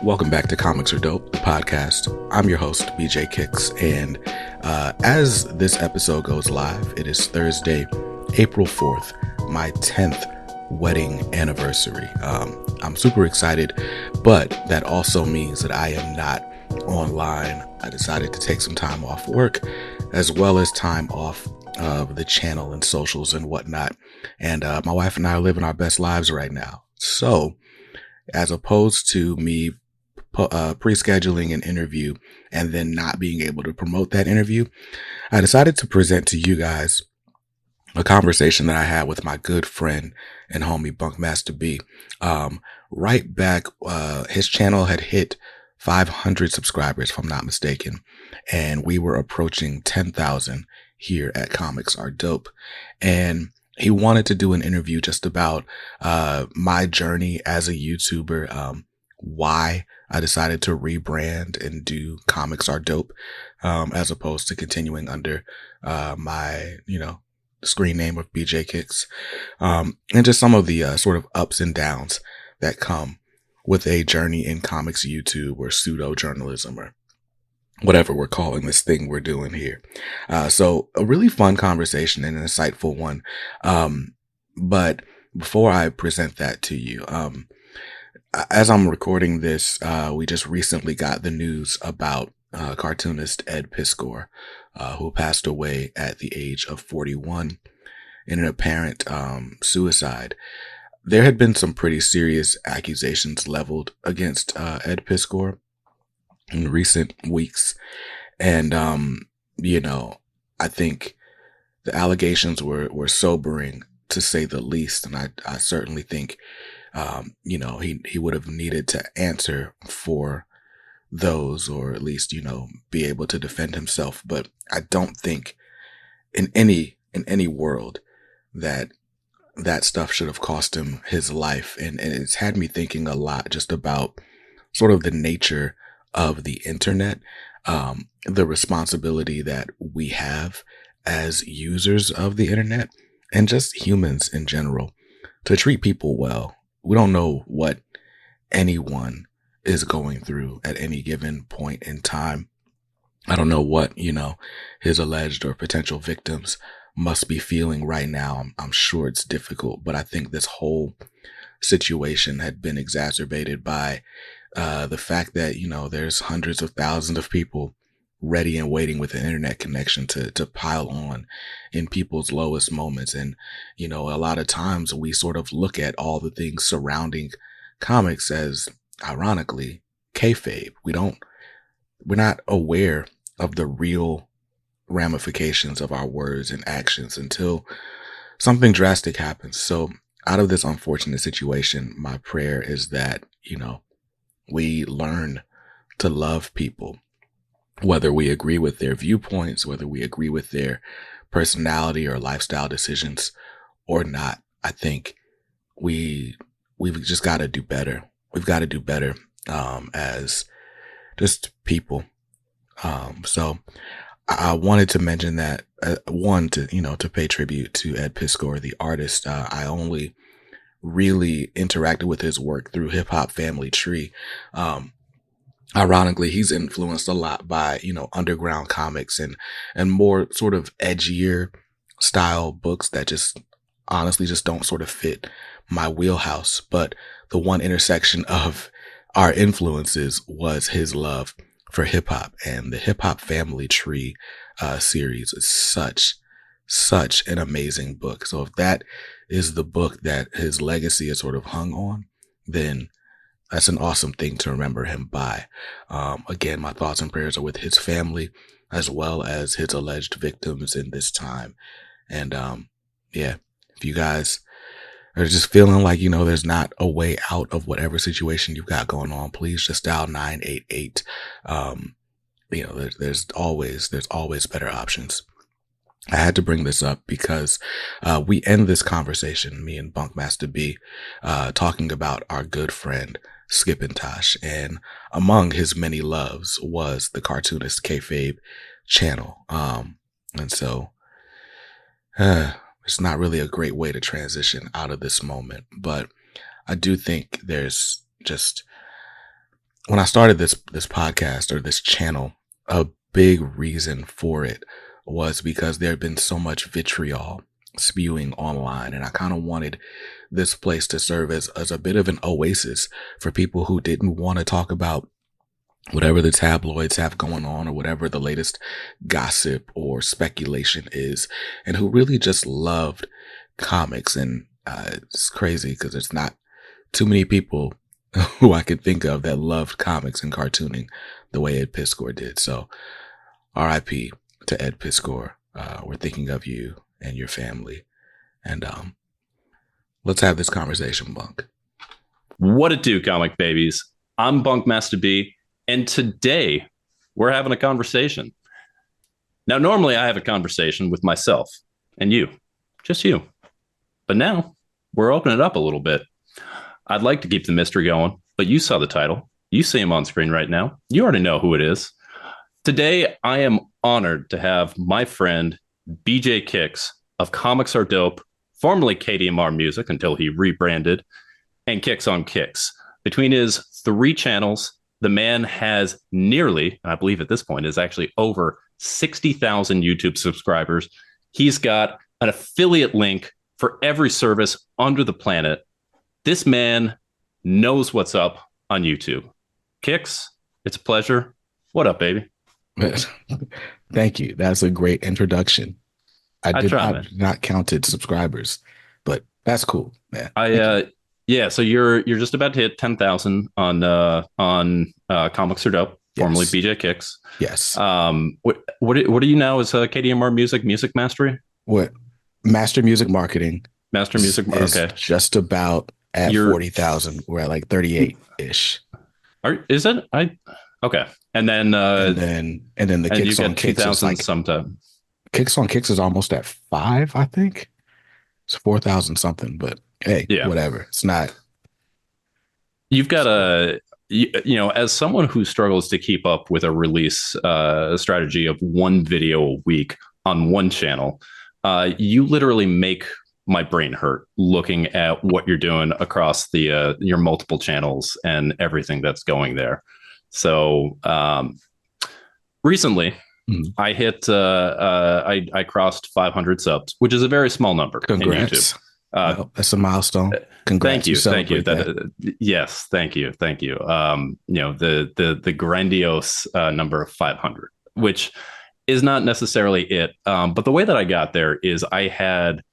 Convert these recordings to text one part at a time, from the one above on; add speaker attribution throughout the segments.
Speaker 1: Welcome back to Comics Are Dope, the podcast. I'm your host, BJ Kicks, and as this episode goes live, it is Thursday, April 4th, my 10th wedding anniversary. I'm super excited, but that also means that I am not online. I decided to take some time off work, as well as time off of the channel and socials and whatnot. And my wife and I are living our best lives right now. So, as opposed to me pre-scheduling an interview and then not being able to promote that interview, I decided to present to you guys a conversation that I had with my good friend and homie BunkmastaB. Right back, his channel had hit 500 subscribers, if I'm not mistaken, and we were approaching 10,000 here at Comics Are Dope. And he wanted to do an interview just about my journey as a YouTuber, why I decided to rebrand and do Comics Are Dope, as opposed to continuing under my, screen name of BJ Kicks, and just some of the sort of ups and downs that come with a journey in comics YouTube or pseudo journalism or whatever we're calling this thing we're doing here. So a really fun conversation and an insightful one. But before I present that to you, as I'm recording this, we just recently got the news about cartoonist Ed Piskor, who passed away at the age of 41 in an apparent suicide. There had been some pretty serious accusations leveled against Ed Piskor in recent weeks. And, I think the allegations were sobering, to say the least. And I certainly think, he would have needed to answer for those, or at least, be able to defend himself. But I don't think in any world that stuff should have cost him his life. And it's had me thinking a lot just about sort of the nature of the internet, the responsibility that we have as users of the internet and just humans in general to treat people well. We don't know what anyone is going through at any given point in time. I don't know what, his alleged or potential victims must be feeling right now. I'm sure it's difficult, but I think this whole situation had been exacerbated by the fact that, there's hundreds of thousands of people ready and waiting with an internet connection to pile on in people's lowest moments. And, a lot of times we sort of look at all the things surrounding comics as, ironically, kayfabe. We're not aware of the real ramifications of our words and actions until something drastic happens. So out of this unfortunate situation, my prayer is that, we learn to love people, whether we agree with their viewpoints, whether we agree with their personality or lifestyle decisions or not. I think we've just got to do better. We've got to do better as just people. So I wanted to mention that to pay tribute to Ed Piskor, the artist. I only really interacted with his work through Hip Hop Family Tree. Ironically, he's influenced a lot by, underground comics and more sort of edgier style books that just honestly just don't sort of fit my wheelhouse. But the one intersection of our influences was his love for hip hop, and the Hip Hop Family Tree series is such an amazing book. So if that is the book that his legacy is sort of hung on, then that's an awesome thing to remember him by. Again, my thoughts and prayers are with his family as well as his alleged victims in this time. And if you guys are just feeling like, there's not a way out of whatever situation you've got going on, please just dial 988. There's always better options. I had to bring this up because we end this conversation, me and BunkmastaB, talking about our good friend Skipintosh, and among his many loves was the cartoonist kayfabe channel. And so it's not really a great way to transition out of this moment, but I do think there's just when I started this podcast or this channel, a big reason for it was because there had been so much vitriol spewing online, and I kind of wanted this place to serve as a bit of an oasis for people who didn't want to talk about whatever the tabloids have going on or whatever the latest gossip or speculation is, and who really just loved comics. And it's crazy because there's not too many people who I could think of that loved comics and cartooning the way Ed Piscor did. So RIP to Ed Piscor. We're thinking of you and your family. And let's have this conversation, Bunk.
Speaker 2: What it do, comic babies? I'm BunkmastaB, and today we're having a conversation. Now, normally I have a conversation with myself and you, just you. But now we're opening it up a little bit. I'd like to keep the mystery going, but you saw the title. You see him on screen right now. You already know who it is. Today, I am honored to have my friend BJ Kicks of Comics Are Dope, formerly KDMR Music until he rebranded, and Kicks on Kicks. Between his 3 channels, the man has nearly, I believe at this point, is actually over 60,000 YouTube subscribers. He's got an affiliate link for every service under the planet. This man knows what's up on YouTube. Kicks, it's a pleasure. What up, baby?
Speaker 1: Thank you. That's a great introduction. I did not counted subscribers, but that's cool, man.
Speaker 2: Yeah. So you're just about to hit 10,000 on Comics Are Dope, formerly BJ Kicks.
Speaker 1: Yes.
Speaker 2: What are you now as KDMR Music Mastery?
Speaker 1: What Master Music Marketing?
Speaker 2: Master Music. Okay.
Speaker 1: Just about at 40,000. We're at like 38 ish.
Speaker 2: Is it? Okay. And then the Kicks on Kicks is like sometime.
Speaker 1: Kicks on Kicks is almost at 5, I think. It's 4,000 something, but hey, whatever. It's not.
Speaker 2: You've got as someone who struggles to keep up with a release strategy of one video a week on one channel, you literally make my brain hurt looking at what you're doing across the your multiple channels and everything that's going there. So recently, I hit I crossed 500 subs, which is a very small number.
Speaker 1: Congrats.
Speaker 2: In YouTube.
Speaker 1: That's a milestone. Congrats.
Speaker 2: Thank you. Yes, thank you. The grandiose number of 500, which is not necessarily it. But the way that I got there is I had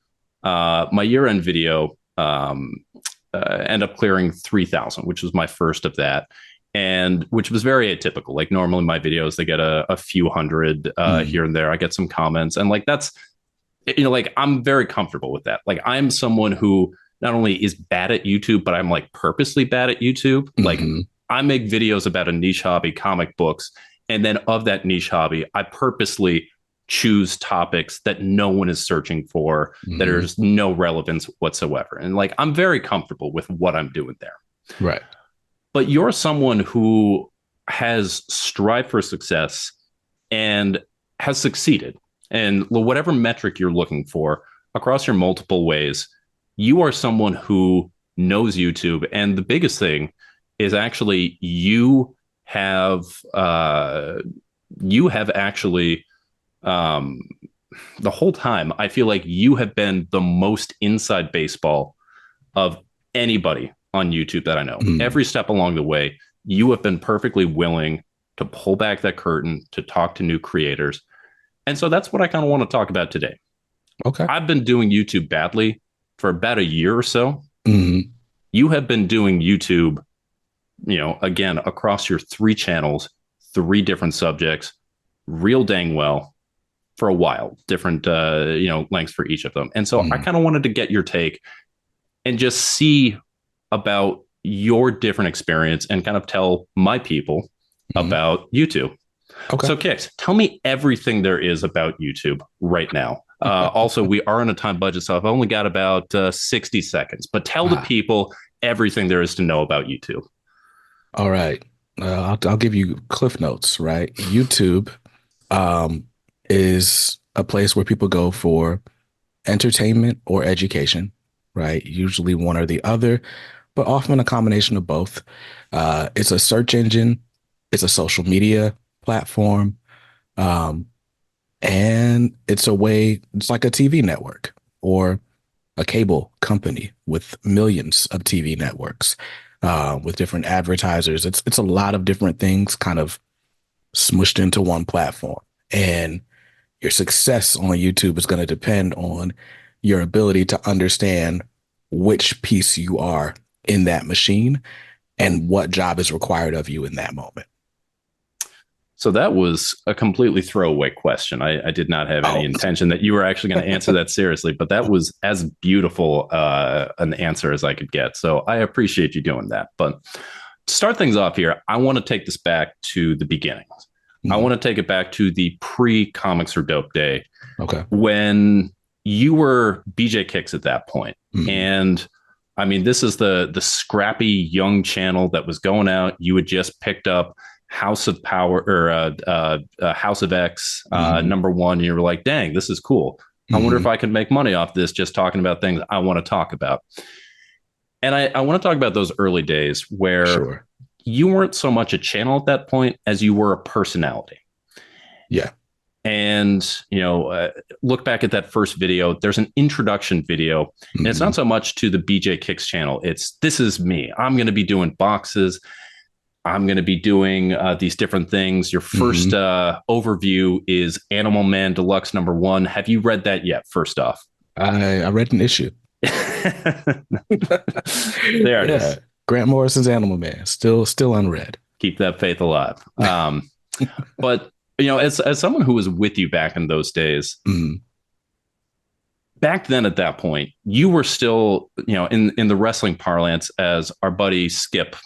Speaker 2: my year-end video end up clearing 3,000, which was my first of that. And which was very atypical. Like normally my videos, they get a few hundred here and there. I get some comments, and like that's, like I'm very comfortable with that. Like I'm someone who not only is bad at YouTube, but I'm like purposely bad at YouTube. Like I make videos about a niche hobby, comic books, and then of that niche hobby, I purposely choose topics that no one is searching for, that there's no relevance whatsoever. And like I'm very comfortable with what I'm doing there.
Speaker 1: Right.
Speaker 2: But you're someone who has strived for success and has succeeded. And whatever metric you're looking for across your multiple ways, you are someone who knows YouTube. And the biggest thing is actually you have actually the whole time, I feel like you have been the most inside baseball of anybody on YouTube that I know. Every step along the way, you have been perfectly willing to pull back that curtain, to talk to new creators. And so that's what I kind of want to talk about today.
Speaker 1: Okay.
Speaker 2: I've been doing YouTube badly for about a year or so. You have been doing YouTube, again, across your 3 channels, 3 different subjects, real dang well for a while, different, lengths for each of them. And so I kind of wanted to get your take and just see about your different experience and kind of tell my people about YouTube.
Speaker 1: Okay.
Speaker 2: So Kicks, tell me everything there is about YouTube right now. Also, we are on a time budget, so I've only got about 60 seconds, but tell the people everything there is to know about YouTube.
Speaker 1: All right. I'll give you cliff notes, right? YouTube is a place where people go for entertainment or education, right? Usually one or the other. but often a combination of both. It's a search engine, it's a social media platform, um, and it's a way, it's like a TV network or a cable company with millions of TV networks with different advertisers. It's a lot of different things kind of smushed into one platform. And your success on YouTube is going to depend on your ability to understand which piece you are in that machine and what job is required of you in that moment.
Speaker 2: So that was a completely throwaway question. I did not have any intention that you were actually going to answer that seriously, but that was as beautiful an answer as I could get. So I appreciate you doing that. But to start things off here, I want to take this back to the beginning. I want to take it back to the pre-Comics Are Dope day.
Speaker 1: Okay.
Speaker 2: When you were BJ Kicks at that point. And I mean, this is the scrappy young channel that was going out. You had just picked up House of Power or House of X #1. And you were like, dang, this is cool. I wonder if I can make money off this just talking about things I want to talk about. And I want to talk about those early days where you weren't so much a channel at that point as you were a personality.
Speaker 1: Yeah.
Speaker 2: And, look back at that first video. There's an introduction video, and it's not so much to the BJ Kicks channel. It's, this is me. I'm going to be doing boxes. I'm going to be doing these different things. Your first overview is Animal Man Deluxe #1. Have you read that yet, first off?
Speaker 1: I read an issue.
Speaker 2: There it is.
Speaker 1: Grant Morrison's Animal Man, still unread.
Speaker 2: Keep that faith alive. But as someone who was with you back in those days, back then at that point, you were still, in the wrestling parlance, as our buddy Skip,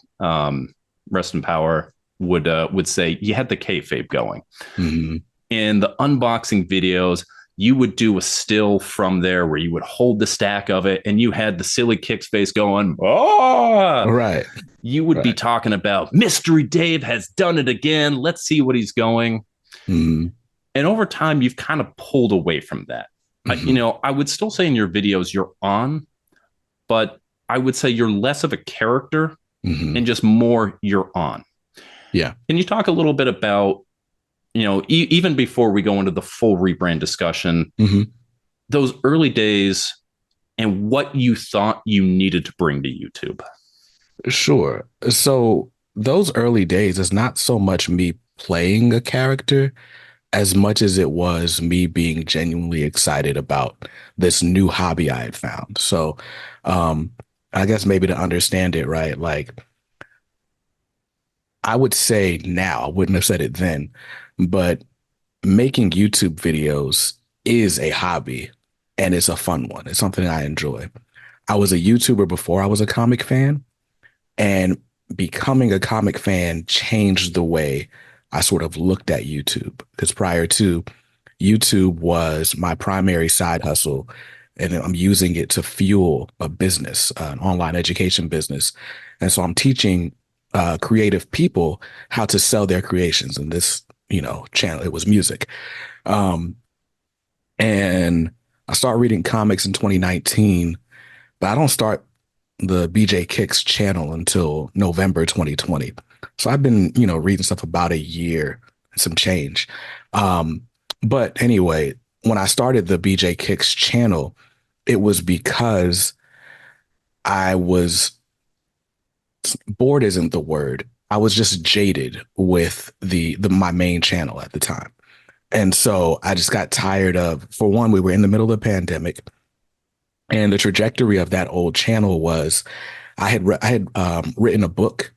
Speaker 2: rest in power, would say, you had the kayfabe going. In the unboxing videos, you would do a still from there where you would hold the stack of it and you had the silly Kicks face going, oh,
Speaker 1: right.
Speaker 2: You would be talking about Mystery Dave has done it again. Let's see what he's going. And over time, you've kind of pulled away from that. I would still say in your videos you're on, but I would say you're less of a character and just more you're on.
Speaker 1: Yeah.
Speaker 2: Can you talk a little bit about, even before we go into the full rebrand discussion, those early days and what you thought you needed to bring to YouTube?
Speaker 1: Sure. So those early days is not so much me playing a character as much as it was me being genuinely excited about this new hobby I had found. So I guess maybe to understand it, right? Like, I would say now, I wouldn't have said it then, but making YouTube videos is a hobby and it's a fun one. It's something I enjoy. I was a YouTuber before I was a comic fan, and becoming a comic fan changed the way I sort of looked at YouTube, because prior to, YouTube was my primary side hustle, and I'm using it to fuel a business, an online education business. And so I'm teaching creative people how to sell their creations. In this, channel, it was music. And I started reading comics in 2019, but I don't start the BJ Kicks channel until November 2020. So I've been, reading stuff about a year and some change. But anyway, when I started the BJ Kicks channel, it was because I was bored isn't the word. I was just jaded with my main channel at the time. And so I just got tired of, for one, we were in the middle of the pandemic, and the trajectory of that old channel was I had written a book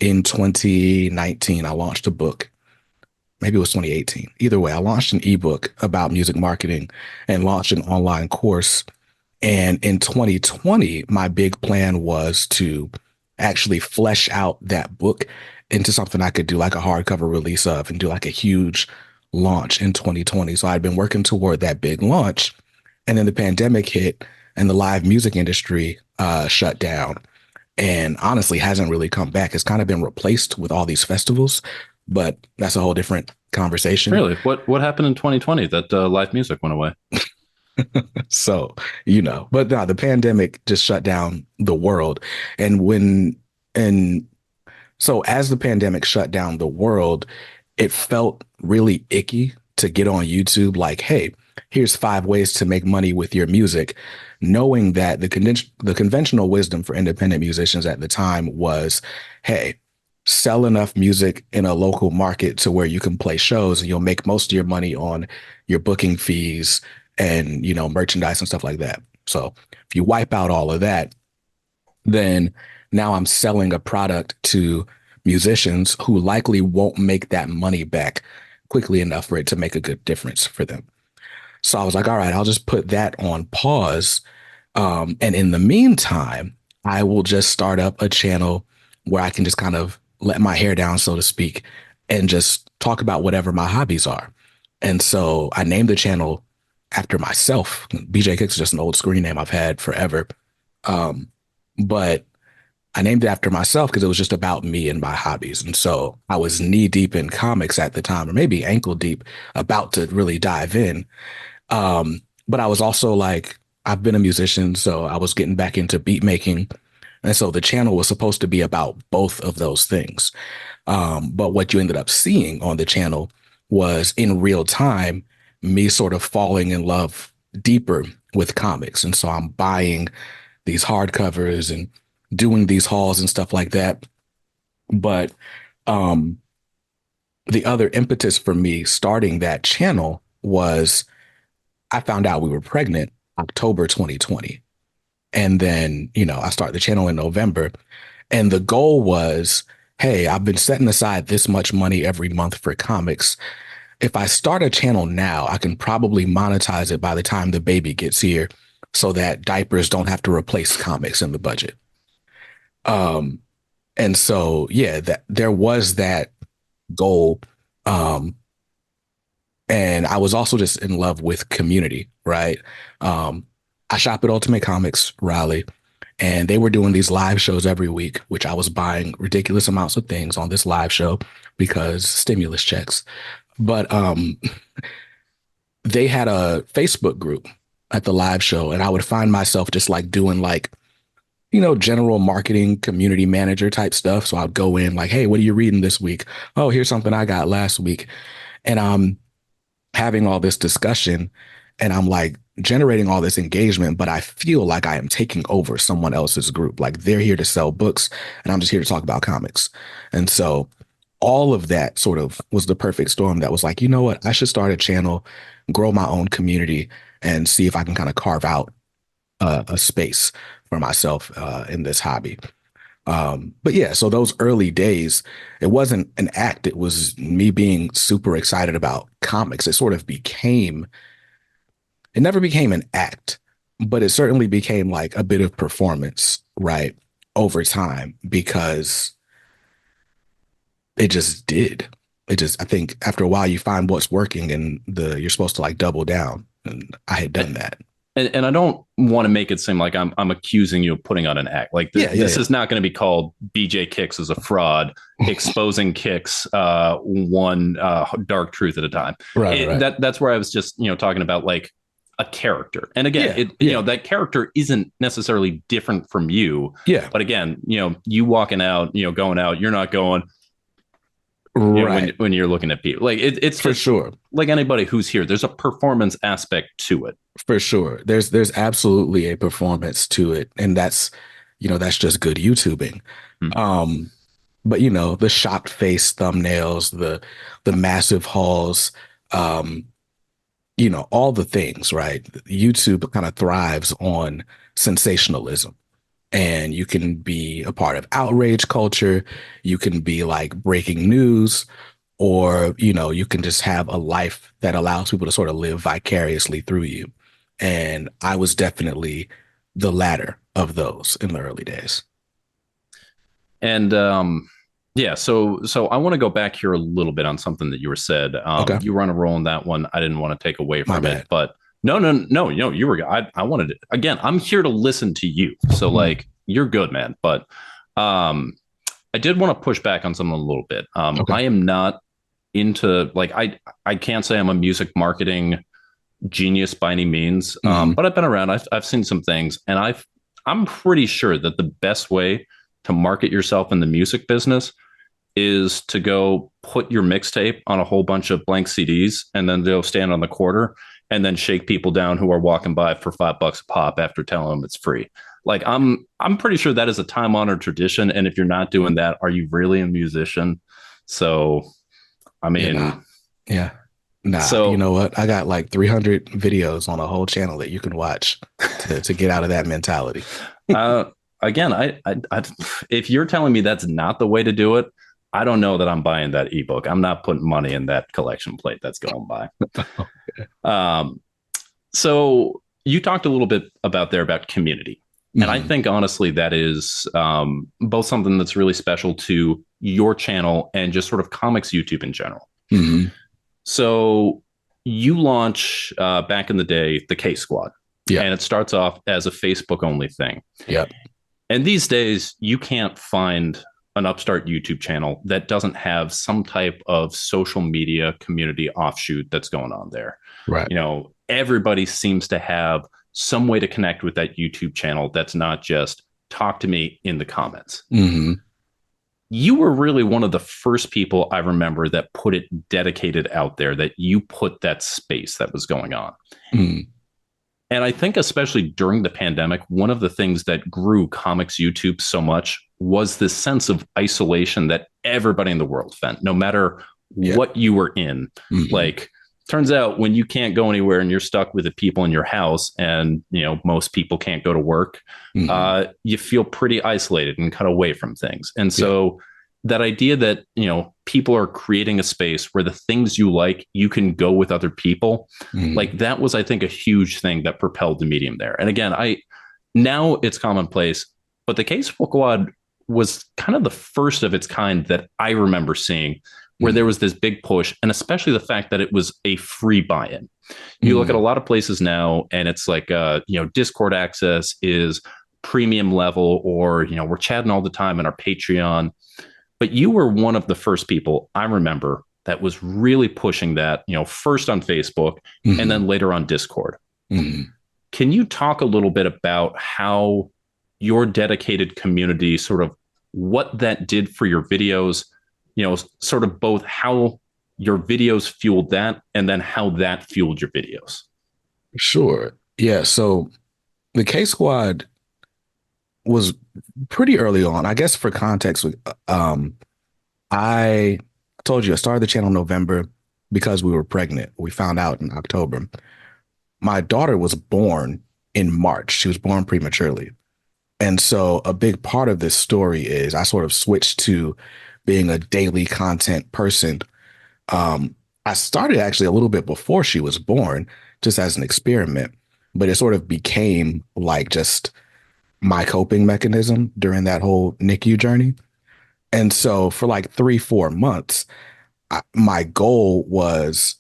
Speaker 1: in 2019. I launched a book. Maybe it was 2018. Either way, I launched an ebook about music marketing and launched an online course. And in 2020, my big plan was to actually flesh out that book into something I could do like a hardcover release of and do like a huge launch in 2020. So I'd been working toward that big launch. And then the pandemic hit and the live music industry shut down, and honestly hasn't really come back. It's kind of been replaced with all these festivals, but that's a whole different conversation.
Speaker 2: Really? What happened in 2020 that live music went away?
Speaker 1: So, but no, the pandemic just shut down the world. And and so as the pandemic shut down the world, it felt really icky to get on YouTube like, hey, here's 5 ways to make money with your music, knowing that the conventional wisdom for independent musicians at the time was, hey, sell enough music in a local market to where you can play shows and you'll make most of your money on your booking fees and, merchandise and stuff like that. So if you wipe out all of that, then now I'm selling a product to musicians who likely won't make that money back quickly enough for it to make a good difference for them. So I was like, all right, I'll just put that on pause. And in the meantime, I will just start up a channel where I can just kind of let my hair down, so to speak, and just talk about whatever my hobbies are. And so I named the channel after myself. BJ Kicks is just an old screen name I've had forever. Um, but I named it after myself because it was just about me and my hobbies. And so I was knee deep in comics at the time, or maybe ankle deep, about to really dive in. But I was also like, I've been a musician, so I was getting back into beat making. And so the channel was supposed to be about both of those things. But what you ended up seeing on the channel was in real time, me sort of falling in love deeper with comics. And so I'm buying these hardcovers and doing these hauls and stuff like that. But um, the other impetus for me starting that channel was I found out we were pregnant October 2020. And then, I started the channel in November. And the goal was, hey, I've been setting aside this much money every month for comics. If I start a channel now, I can probably monetize it by the time the baby gets here so that diapers don't have to replace comics in the budget. Um, and so, yeah, that there was that goal. Um, and I was also just in love with community, right? I shop at Ultimate Comics Raleigh, and they were doing these live shows every week, which I was buying ridiculous amounts of things on this live show because stimulus checks. But they had a Facebook group at the live show, and I would find myself just like doing like, general marketing, community manager type stuff. So I'd go in like, hey, what are you reading this week? Oh, here's something I got last week. And I'm having all this discussion and I'm like generating all this engagement, but I feel like I am taking over someone else's group. Like they're here to sell books and I'm just here to talk about comics. And so all of that sort of was the perfect storm that was like, you know what? I should start a channel, grow my own community, and see if I can kind of carve out a space for myself in this hobby. But yeah, so those early days, it wasn't an act. It was me being super excited about comics. It never became an act, but it certainly became like a bit of performance, right? Over time, because it just did. I think after a while you find what's working and you're supposed to like double down. And I had done that.
Speaker 2: And I don't want to make it seem like I'm accusing you of putting on an act. Like this is not going to be called BJ Kicks as a fraud, exposing Kicks one dark truth at a time.
Speaker 1: Right.
Speaker 2: That's where I was just talking about like a character. And again, that character isn't necessarily different from you.
Speaker 1: Yeah.
Speaker 2: But again, you walking out, going out, you're not going.
Speaker 1: Right.
Speaker 2: When you're looking at people, like it's
Speaker 1: for sure.
Speaker 2: Like anybody who's here, there's a performance aspect to it.
Speaker 1: For sure. There's absolutely a performance to it. And that's just good YouTubing. But the shocked face thumbnails, the massive hauls, all the things, right? YouTube kind of thrives on sensationalism. And you can be a part of outrage culture. You can be like breaking news, or, you can just have a life that allows people to sort of live vicariously through you. And I was definitely the latter of those in the early days.
Speaker 2: And yeah, so I want to go back here a little bit on something that you were said.
Speaker 1: Okay.
Speaker 2: You were on a roll on that one. I didn't want to take away from
Speaker 1: it,
Speaker 2: but no, you were. I wanted to, again. I'm here to listen to you, so like you're good, man. But I did want to push back on something a little bit. Okay. I am not into like I can't say I'm a music marketing genius by any means,
Speaker 1: Hmm.
Speaker 2: but I've been around. I've seen some things, and I'm pretty sure that the best way to market yourself in the music business is to go put your mixtape on a whole bunch of blank CDs, and then they'll stand on the corner and then shake people down who are walking by for $5 a pop after telling them it's free. Like I'm pretty sure that is a time honored tradition. And if you're not doing that, are you really a musician? So I
Speaker 1: Yeah, nah.
Speaker 2: mean,
Speaker 1: Yeah. Nah, you
Speaker 2: so
Speaker 1: know what? I got like 300 videos on a whole channel that you can watch to get out of that mentality.
Speaker 2: uh, again, if you're telling me that's not the way to do it, I don't know that I'm buying that ebook. I'm not putting money in that collection plate that's going by. Um, so you talked a little bit about community. And I
Speaker 1: Hmm.
Speaker 2: think honestly, that is both something that's really special to your channel and just sort of comics YouTube in general.
Speaker 1: Hmm.
Speaker 2: So you launch back in the day the K Squad,
Speaker 1: Yeah.
Speaker 2: and it starts off as a Facebook only thing.
Speaker 1: Yep.
Speaker 2: And these days, you can't find an upstart YouTube channel that doesn't have some type of social media community offshoot that's going on there.
Speaker 1: Right.
Speaker 2: Everybody seems to have some way to connect with that YouTube channel that's not just talk to me in the comments.
Speaker 1: Hmm.
Speaker 2: You were really one of the first people I remember that put it dedicated out there, that you put that space that was going on.
Speaker 1: Hmm.
Speaker 2: And I think, especially during the pandemic, one of the things that grew comics YouTube so much was this sense of isolation that everybody in the world felt, no matter
Speaker 1: Yep.
Speaker 2: what you were in.
Speaker 1: Hmm.
Speaker 2: Like, turns out when you can't go anywhere and you're stuck with the people in your house, and most people can't go to work,
Speaker 1: Hmm.
Speaker 2: you feel pretty isolated and cut away from things. And
Speaker 1: Yep.
Speaker 2: so that idea that people are creating a space where the things you like, you can go with other people,
Speaker 1: Hmm.
Speaker 2: like that was, I think, a huge thing that propelled the medium there. And again, I now it's commonplace, but the Case Squad was kind of the first of its kind that I remember seeing, where there
Speaker 1: Hmm.
Speaker 2: was this big push, and especially the fact that it was a free buy-in. You look at a
Speaker 1: Hmm.
Speaker 2: lot of places now, and it's like Discord access is premium level, or we're chatting all the time in our Patreon. But you were one of the first people I remember that was really pushing that, first on Facebook and
Speaker 1: Hmm.
Speaker 2: then later on Discord.
Speaker 1: Hmm.
Speaker 2: Can you talk a little bit about how your dedicated community, sort of what that did for your videos, sort of both how your videos fueled that and then how that fueled your videos?
Speaker 1: Sure. Yeah. So the K Squad was pretty early on. I guess for context, I told you I started the channel in November because we were pregnant. We found out in October. My daughter was born in March. She was born prematurely. And so a big part of this story is I sort of switched to being a daily content person. Um, I started actually a little bit before she was born, just as an experiment, but it sort of became like just my coping mechanism during that whole NICU journey. And so for like 3, 4 months, my goal was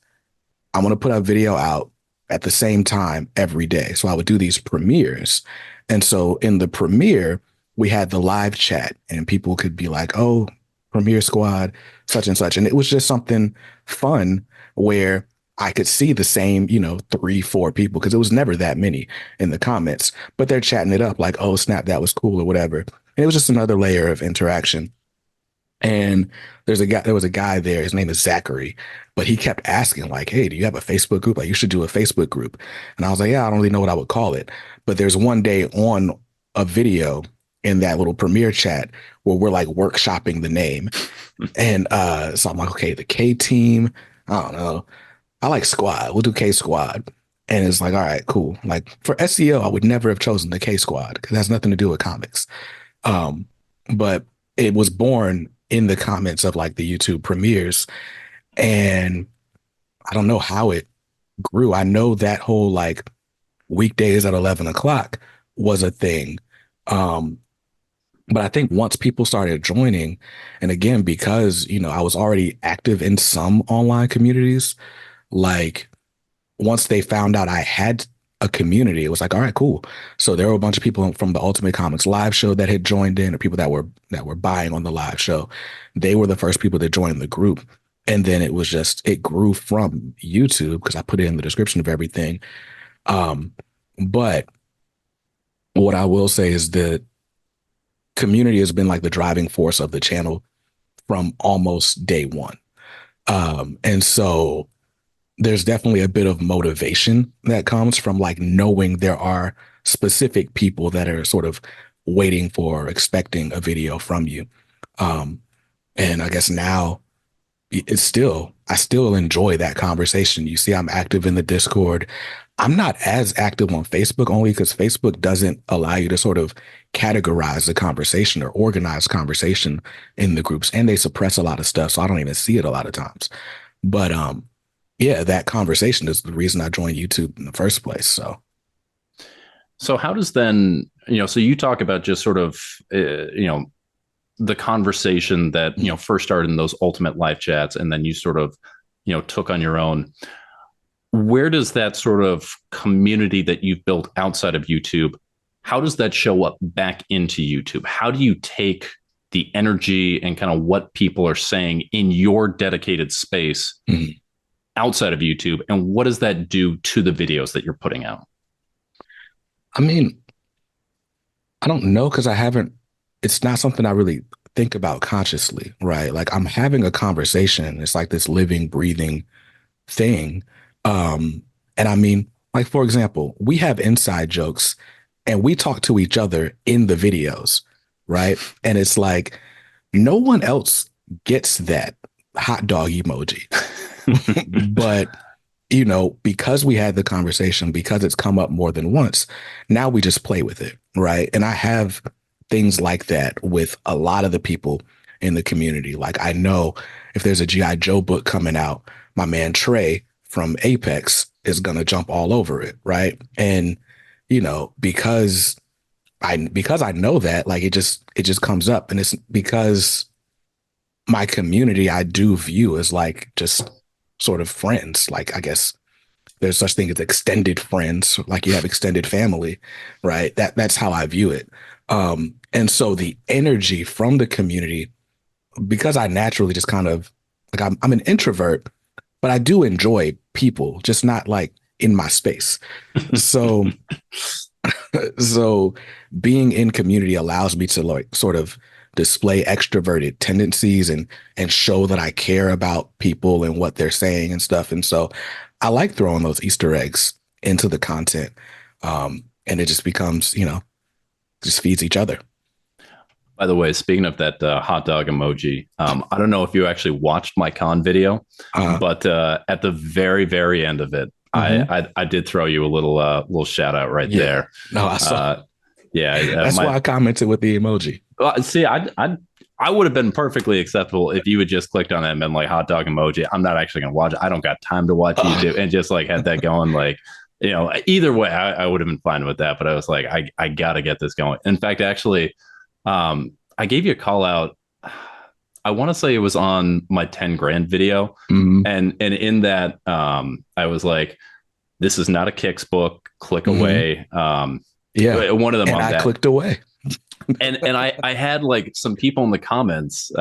Speaker 1: I want to put a video out at the same time every day. So I would do these premieres. And so in the premiere, we had the live chat and people could be like, oh, premiere squad, such and such. And it was just something fun where I could see the same, 3, 4 people, because it was never that many in the comments, but they're chatting it up like, oh, snap, that was cool or whatever. And it was just another layer of interaction. And there was a guy there. His name is Zachary, but he kept asking, like, hey, do you have a Facebook group? Like, you should do a Facebook group. And I was like, yeah, I don't really know what I would call it. But there's one day on a video in that little premiere chat where we're like workshopping the name. And so I'm like, okay, the K team. I don't know. I like squad. We'll do K squad. And it's like, all right, cool. Like for SEO, I would never have chosen the K squad because it has nothing to do with comics. Um, but it was born in the comments of like the YouTube premieres. And I don't know how it grew. I know that whole like weekdays at 11 o'clock was a thing. Um, but I think once people started joining, and again, because, I was already active in some online communities, like once they found out I had a community, it was like, all right, cool. So there were a bunch of people from the Ultimate Comics live show that had joined in, or people that were buying on the live show. They were the first people that joined the group. And then it grew from YouTube because I put it in the description of everything. Um, but what I will say is the community has been like the driving force of the channel from almost day one. And so there's definitely a bit of motivation that comes from like knowing there are specific people that are sort of waiting for, expecting a video from you. Um, and I guess now I still enjoy that conversation. You see, I'm active in the Discord. I'm not as active on Facebook only because Facebook doesn't allow you to sort of categorize the conversation or organize conversation in the groups, and they suppress a lot of stuff, so I don't even see it a lot of times. But yeah, that conversation is the reason I joined YouTube in the first place.
Speaker 2: So how does then, so you talk about just sort of, the conversation that, first started in those ultimate live chats and then you sort of, took on your own. Where does that sort of community that you've built outside of YouTube, how does that show up back into YouTube? How do you take the energy and kind of what people are saying in your dedicated space outside of YouTube? And what does that do to the videos that you're putting out?
Speaker 1: I mean, I don't know because it's not something I really think about consciously, right? Like I'm having a conversation. It's like this living, breathing thing. And I mean, like, for example, we have inside jokes and we talk to each other in the videos, right? And it's like no one else gets that hot dog emoji. But because we had the conversation, because it's come up more than once, now we just play with it, right? And I have things like that with a lot of the people in the community. Like I know if there's a G.I. Joe book coming out, my man Trey from Apex is gonna jump all over it, right? And because I know that, like it just comes up, and it's because my community I do view as like just sort of friends. Like I guess there's such thing as extended friends, like you have extended family, right? That's how I view it. And so the energy from the community, because I naturally just kind of like I'm an introvert, but I do enjoy people, just not like in my space. So so being in community allows me to like sort of display extroverted tendencies and show that I care about people and what they're saying and stuff. And so I like throwing those Easter eggs into the content. And it just becomes, just feeds each other.
Speaker 2: By the way, speaking of that hot dog emoji, I don't know if you actually watched my con video, but at the very, very end of it, I did throw you a little shout out right there.
Speaker 1: No, I saw.
Speaker 2: That's
Speaker 1: why I commented with the emoji.
Speaker 2: See, I would have been perfectly acceptable if you had just clicked on it and been like hot dog emoji. I'm not actually going to watch it. I don't got time to watch YouTube, and just like had that going. Like, either way, I would have been fine with that. But I was like, I got to get this going. In fact, actually, I gave you a call out. I want to say it was on my 10 grand video. And in that, I was like, this is not a Kicks book. Click away. One of them
Speaker 1: and
Speaker 2: on
Speaker 1: I
Speaker 2: that.
Speaker 1: clicked away.
Speaker 2: and I had like some people in the comments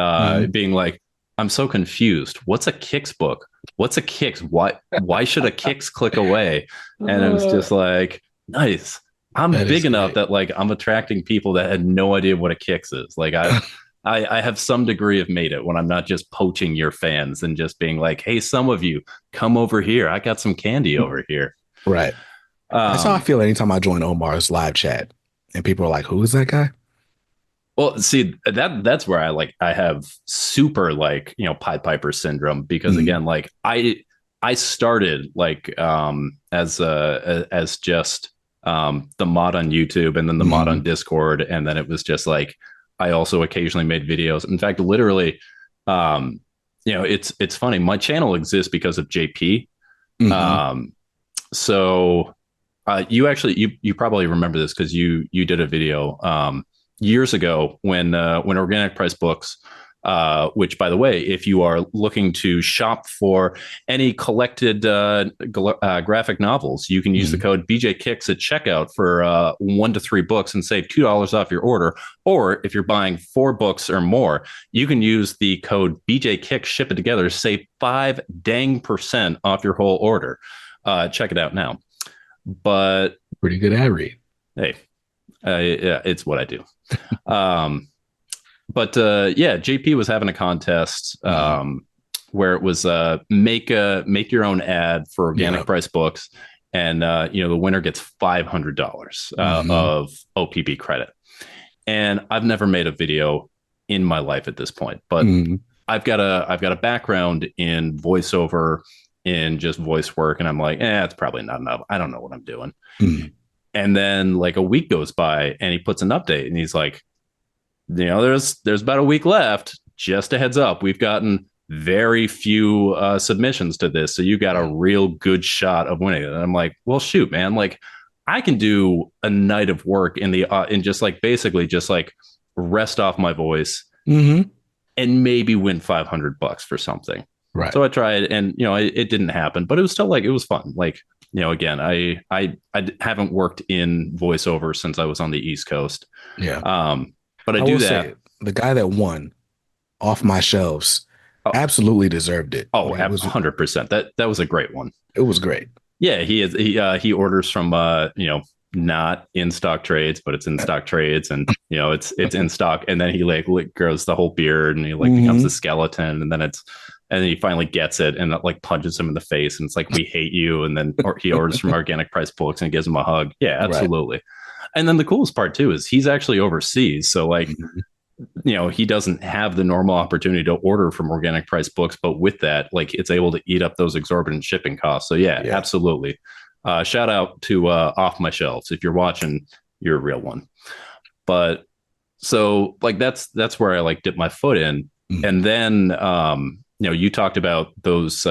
Speaker 2: being like, I'm so confused. What's a Kicks book? What's a Kicks? Why should a Kicks click away? And it was just like, nice. I'm big enough that like I'm attracting people that had no idea what a Kicks is. Like I have some degree of made it when I'm not just poaching your fans and just being like, hey, some of you come over here. I got some candy over here.
Speaker 1: Right. That's how I feel anytime I join Omar's live chat and people are like, who is that guy?
Speaker 2: Well, see, that's where I have super like, Pied Piper syndrome, because again, like I started like as just the mod on YouTube and then the mod on Discord. And then it was just like, I also occasionally made videos. In fact, literally, it's funny. My channel exists because of JP. So you actually, you probably remember this because you did a video years ago when Organic Price Books which, by the way, if you are looking to shop for any collected graphic novels, you can use the code BJKicks at checkout for 1 to 3 books and save $2 off your order. Or if you're buying 4 books or more, you can use the code BJKicks, ship it together, save 5% off your whole order. Check it out now. But
Speaker 1: pretty good ad read.
Speaker 2: Hey, yeah, it's what I do. But JP was having a contest where it was make your own ad for organic price books, and the winner gets $500 of OPB credit. And I've never made a video in my life at this point, but I've got a background in voiceover, in just voice work, and I'm like, it's probably not enough. I don't know what I'm doing. And then like a week goes by, and he puts an update, and he's like, there's about a week left. Just a heads up, we've gotten very few submissions to this, so you got a real good shot of winning it. And I'm like, well, shoot, man, like I can do a night of work in the and just like basically just like rest off my voice and maybe win $500 for something.
Speaker 1: Right.
Speaker 2: So I tried, and it didn't happen, but it was still like, it was fun. Like, again, I haven't worked in voiceover since I was on the East Coast.
Speaker 1: Yeah.
Speaker 2: But I do that.
Speaker 1: Say, the guy that won Off My Shelves absolutely deserved it.
Speaker 2: Oh, 100%. That was a great one.
Speaker 1: It was great.
Speaker 2: Yeah, he orders from not in stock trades, but it's in stock trades, and it's in stock, and then he like grows the whole beard, and he like becomes a skeleton, and then he finally gets it, and it like punches him in the face, and it's like, we hate you, and then he orders from Organic Price Books and gives him a hug. Yeah, absolutely. Right. And then the coolest part too is he's actually overseas, so like he doesn't have the normal opportunity to order from Organic Price Books, but with that, like it's able to eat up those exorbitant shipping costs. So yeah. Absolutely. Shout out to Off My Shelves. If you're watching, you're a real one. But so like that's where I like dip my foot in. And then you talked about those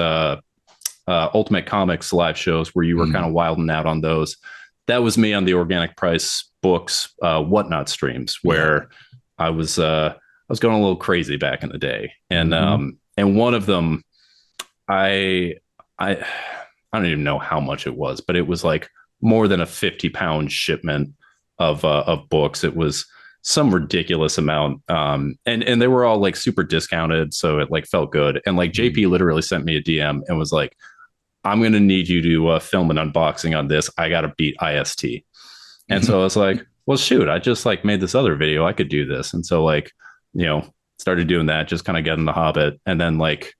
Speaker 2: Ultimate Comics live shows where you were kind of wilding out on those. That was me on the Organic Price Books Whatnot streams, where I was going a little crazy back in the day, and one of them, I don't even know how much it was, but it was like more than a 50-pound shipment of books. It was some ridiculous amount, and they were all like super discounted, so it like felt good. And like JP literally sent me a DM and was like, I'm going to need you to film an unboxing on this. I got to beat IST. And so I was like, well, shoot, I just like made this other video. I could do this. And so like, started doing that, just kind of getting the Hobbit. And then like,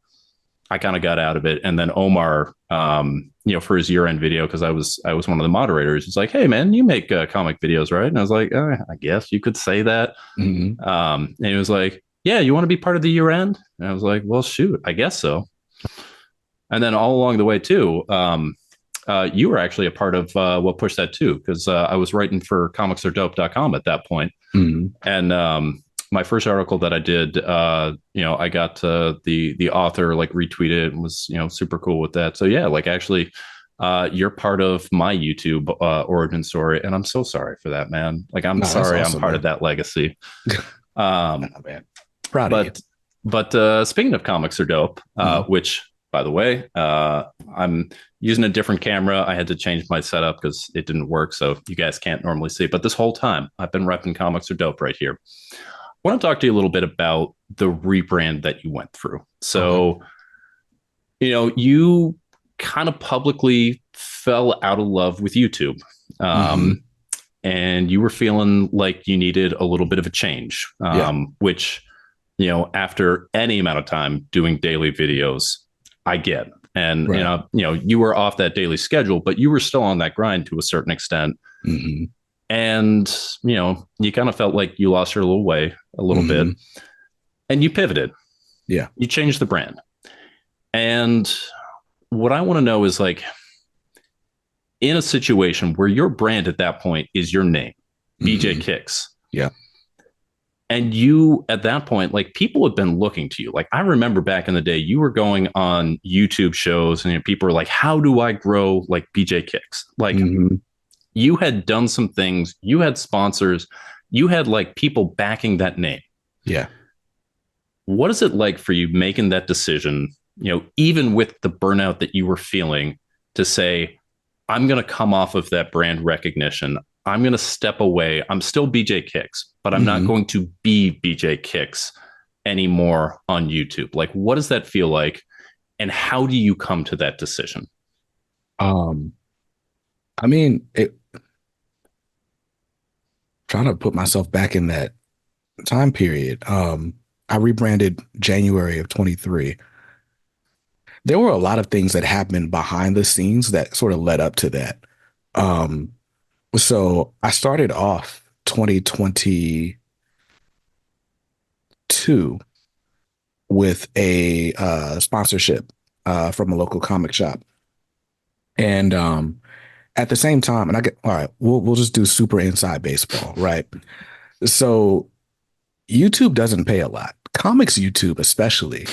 Speaker 2: I kind of got out of it. And then Omar, for his year-end video, because I was one of the moderators, he's like, hey man, you make comic videos, right? And I was like, I guess you could say that. And he was like, yeah, you want to be part of the year-end? And I was like, well, shoot, I guess so. And then all along the way too, you were actually a part of what pushed that too, because I was writing for comicsaredope.com at that point. And my first article that I did, I got the author like retweeted and was super cool with that. So yeah, like actually, you're part of my YouTube origin story, and I'm so sorry for that, man. Like I'm sorry, awesome, I'm part of that legacy.
Speaker 1: Man. Proud of you.
Speaker 2: But speaking of Comics Are Dope, which, by the way, I'm using a different camera. I had to change my setup because it didn't work, so you guys can't normally see. But this whole time, I've been repping Comics Are Dope right here. I want to talk to you a little bit about the rebrand that you went through. So, you kind of publicly fell out of love with YouTube, and you were feeling like you needed a little bit of a change, which, after any amount of time doing daily videos, I get. And, you were off that daily schedule, but you were still on that grind to a certain extent. And, you kind of felt like you lost your little way a little bit, and you pivoted.
Speaker 1: Yeah.
Speaker 2: You changed the brand. And what I want to know is like, in a situation where your brand at that point is your name, BJ Kicks.
Speaker 1: Yeah.
Speaker 2: And you, at that point, like people have been looking to you. Like I remember back in the day, you were going on YouTube shows and people were like, how do I grow like BJ Kicks? Like you had done some things, you had sponsors, you had like people backing that name.
Speaker 1: Yeah.
Speaker 2: what is it like for you making that decision, even with the burnout that you were feeling, to say, I'm going to come off of that brand recognition. I'm going to step away. I'm still BJ Kicks, but I'm not
Speaker 1: Mm-hmm.
Speaker 2: going to be BJ Kicks anymore on YouTube. Like, what does that feel like? And how do you come to that decision?
Speaker 1: Um, I mean, trying to put myself back in that time period. I rebranded January of 23. There were a lot of things that happened behind the scenes that sort of led up to that. Um, so I started off 2022 with a sponsorship from a local comic shop. And at the same time, and I get all right, we'll just do super inside baseball, right? So YouTube doesn't pay a lot. Comics YouTube especially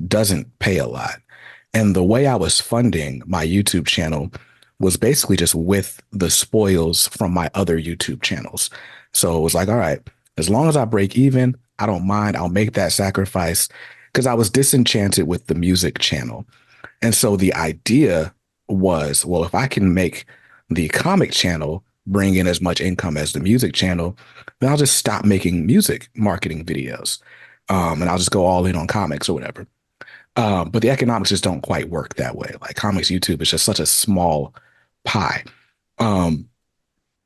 Speaker 1: doesn't pay a lot. And the way I was funding my YouTube channel was basically just with the spoils from my other YouTube channels. So it was like, all right, as long as I break even, I don't mind. I'll make that sacrifice because I was disenchanted with the music channel. And so the idea was, well, if I can make the comic channel bring in as much income as the music channel, then I'll just stop making music marketing videos. And I'll just go all in on comics or whatever. But the economics just don't quite work that way. Like comics YouTube is just such a small pie. Um,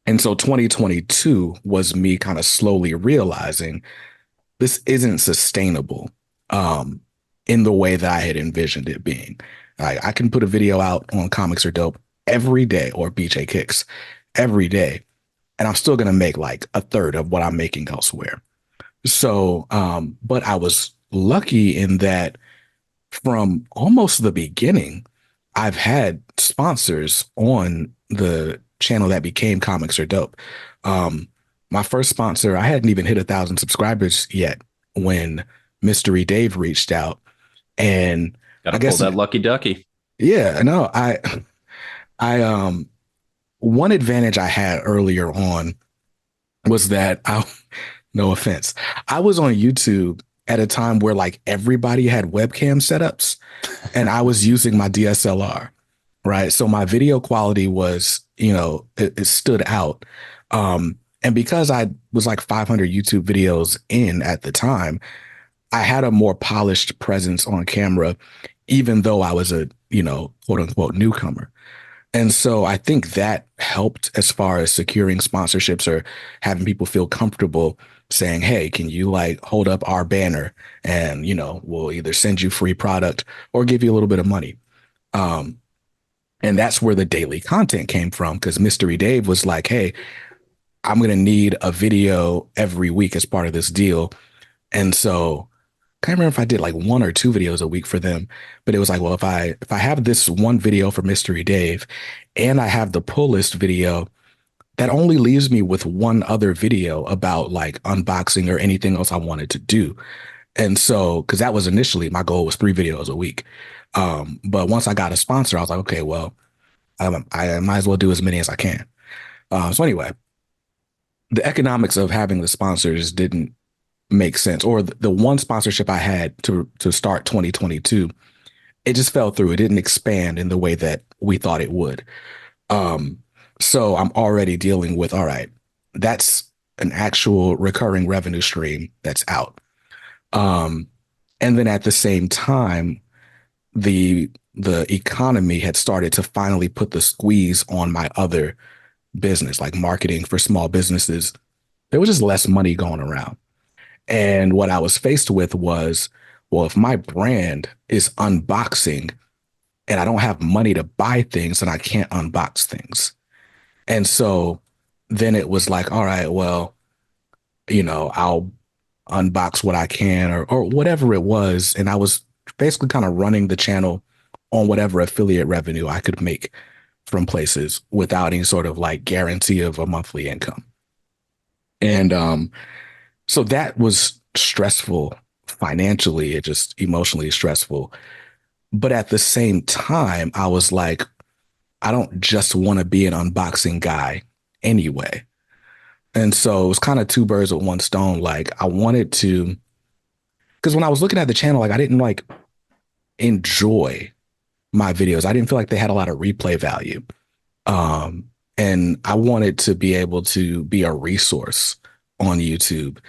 Speaker 1: and so 2022 was me kind of slowly realizing this isn't sustainable in the way that I had envisioned it being. I can put a video out on Comics Are Dope every day or BJ Kicks every day, and I'm still going to make like a third of what I'm making elsewhere. So, but I was lucky in that from almost the beginning, I've had sponsors on the channel that became Comics Are Dope. Um, my first sponsor, I hadn't even hit 1,000 subscribers yet when Mystery Dave reached out, and
Speaker 2: Got
Speaker 1: I
Speaker 2: to pull
Speaker 1: guess
Speaker 2: that lucky ducky.
Speaker 1: yeah, no, I one advantage I had earlier on was that I, no offense, I was on YouTube at a time where like everybody had webcam setups and I was using my DSLR, right? So my video quality was, it stood out. And because I was like 500 YouTube videos in at the time, I had a more polished presence on camera, even though I was a, quote unquote newcomer. And so I think that helped as far as securing sponsorships or having people feel comfortable saying, hey, can you like hold up our banner and, we'll either send you free product or give you a little bit of money. Um, and that's where the daily content came from because Mystery Dave was like, hey, I'm going to need a video every week as part of this deal. And so I can't remember if I did like 1 or 2 videos a week for them, but it was like, well, if I have this one video for Mystery Dave and I have the pull list video, that only leaves me with one other video about like unboxing or anything else I wanted to do. And so, because that was initially my goal was 3 videos a week. But once I got a sponsor, I was like, okay, well, I might as well do as many as I can. So anyway, the economics of having the sponsors didn't make sense, or the one sponsorship I had to start 2022, it just fell through. It didn't expand in the way that we thought it would. Um, so I'm already dealing with, all right, that's an actual recurring revenue stream that's out. Um, and then at the same time, the economy had started to finally put the squeeze on my other business, like marketing for small businesses. There was just less money going around. And what I was faced with was, well, if my brand is unboxing and I don't have money to buy things, then I can't unbox things. And so then it was like, all right, well, I'll unbox what I can or whatever it was. And I was basically kind of running the channel on whatever affiliate revenue I could make from places without any sort of like guarantee of a monthly income. And so that was stressful financially, it just emotionally stressful. But at the same time, I was like, I don't just want to be an unboxing guy anyway. And so it was kind of two birds with one stone. Like I wanted to because when I was looking at the channel, like I didn't like enjoy my videos. I didn't feel like they had a lot of replay value. Um, and I wanted to be able to be a resource on YouTube.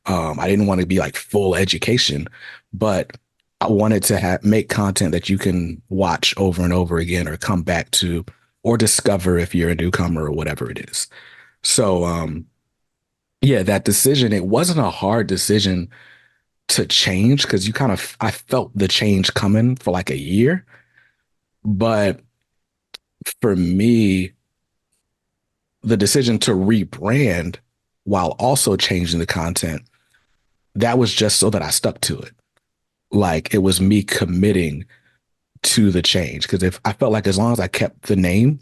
Speaker 1: I didn't want to be like full education, but I wanted to make content that you can watch over and over again or come back to or discover if you're a newcomer or whatever it is. So, yeah, that decision, it wasn't a hard decision to change because I felt the change coming for like a year. But for me, the decision to rebrand while also changing the content, that was just so that I stuck to it. Like it was me committing to the change. Because if I felt like as long as I kept the name,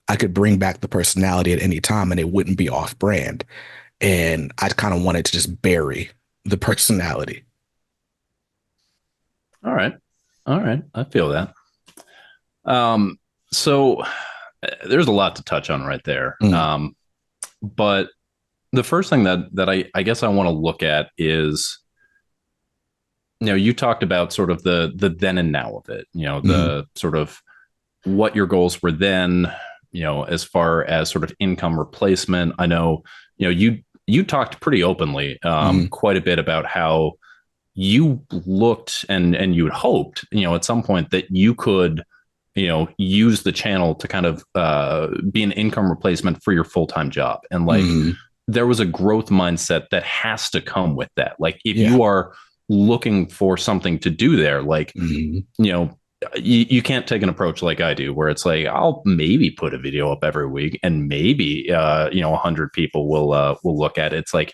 Speaker 1: I could bring back the personality at any time and it wouldn't be off brand. And I kind of wanted to just bury the personality.
Speaker 2: All right. All right. I feel that. So there's a lot to touch on right there. But the first thing that I guess I want to look at is, you talked about sort of the then and now of it, the sort of what your goals were then, as far as sort of income replacement. I know, you talked pretty openly, quite a bit about how you looked and you had hoped, at some point that you could, use the channel to kind of be an income replacement for your full-time job. And like, there was a growth mindset that has to come with that. Like if you are looking for something to do there, like, you can't take an approach like I do, where it's like, I'll maybe put a video up every week and maybe, 100 people will look at it. It's like,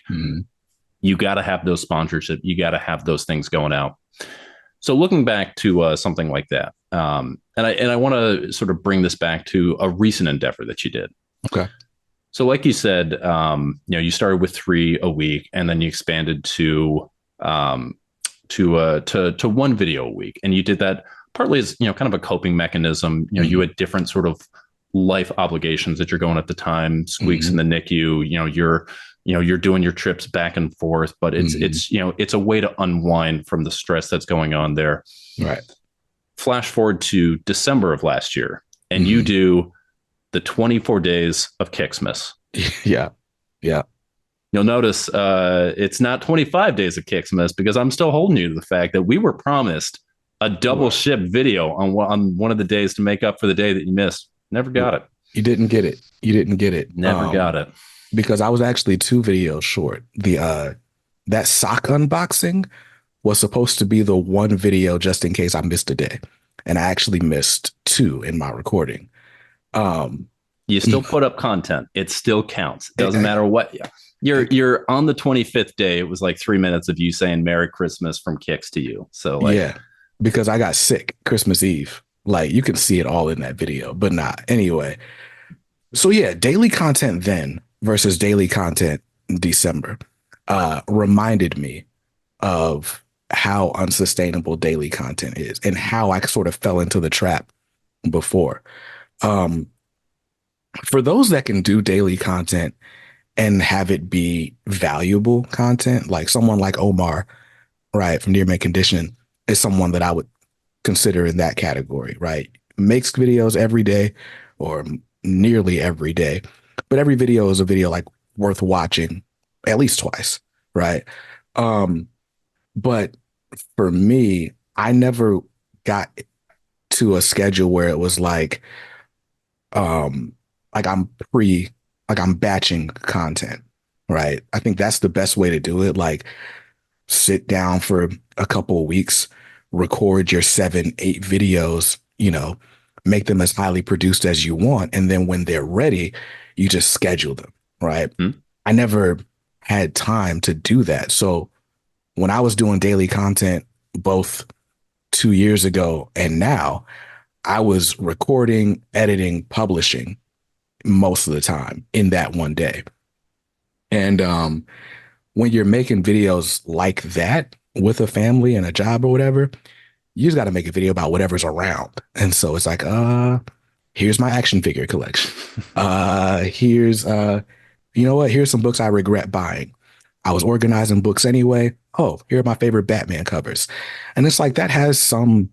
Speaker 2: you got to have those sponsorship. You got to have those things going out. So looking back to something like that, and I want to sort of bring this back to a recent endeavor that you did.
Speaker 1: Okay.
Speaker 2: So like you said, you started with 3 a week, and then you expanded to one video a week, and you did that partly as kind of a coping mechanism. You had different sort of life obligations that you're going at the time. Squeaks in the NICU. You're doing your trips back and forth, but it's a way to unwind from the stress that's going on there.
Speaker 1: Right.
Speaker 2: Flash forward to December of last year, and you do the 24 days of Kicksmas.
Speaker 1: Yeah. Yeah.
Speaker 2: You'll notice it's not 25 days of Kicksmas, because I'm still holding you to the fact that we were promised a double ship video on one of the days to make up for the day that you missed. Never got it.
Speaker 1: You didn't get it.
Speaker 2: Never got it.
Speaker 1: Because I was actually 2 videos short. That sock unboxing was supposed to be the one video just in case I missed a day. And I actually missed 2 in my recording.
Speaker 2: You still put up content. It still counts. It doesn't matter what. You're on the 25th day. It was like 3 minutes of you saying Merry Christmas from Kicks to you. So like,
Speaker 1: because I got sick Christmas Eve. Like you can see it all in that video, but not anyway. So yeah, daily content then versus daily content in December reminded me of how unsustainable daily content is and how I sort of fell into the trap before. For those that can do daily content and have it be valuable content, like someone like Omar, right, from Near Mint Condition, is someone that I would consider in that category, right? Makes videos every day or nearly every day, but every video is a video like worth watching at least twice, right? But for me, I never got to a schedule where it was like I'm batching content, right? I think that's the best way to do it. Like sit down for a couple of weeks, record your 7, 8 videos, make them as highly produced as you want. And then when they're ready, you just schedule them, right? I never had time to do that. So when I was doing daily content, both 2 years ago and now, I was recording, editing, publishing most of the time in that one day. And when you're making videos like that with a family and a job or whatever, you just got to make a video about whatever's around. And so it's like, here's my action figure collection. Here's, here's some books I regret buying. I was organizing books anyway. Oh, here are my favorite Batman covers. And it's like that has some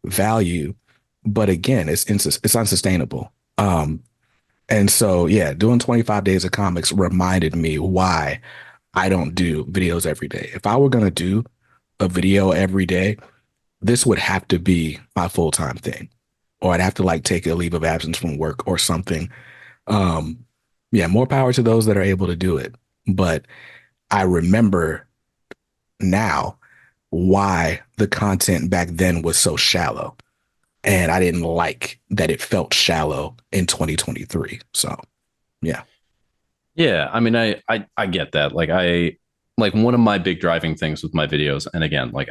Speaker 1: value, but again, it's unsustainable. And so yeah, doing 25 days of comics reminded me why I don't do videos every day. If I were going to do a video every day, this would have to be my full-time thing. Or I'd have to like take a leave of absence from work or something. Um, yeah, more power to those that are able to do it. But I remember now why the content back then was so shallow. And I didn't like that it felt shallow in 2023. So, yeah.
Speaker 2: Yeah, I mean, I get that. Like one of my big driving things with my videos, and again, like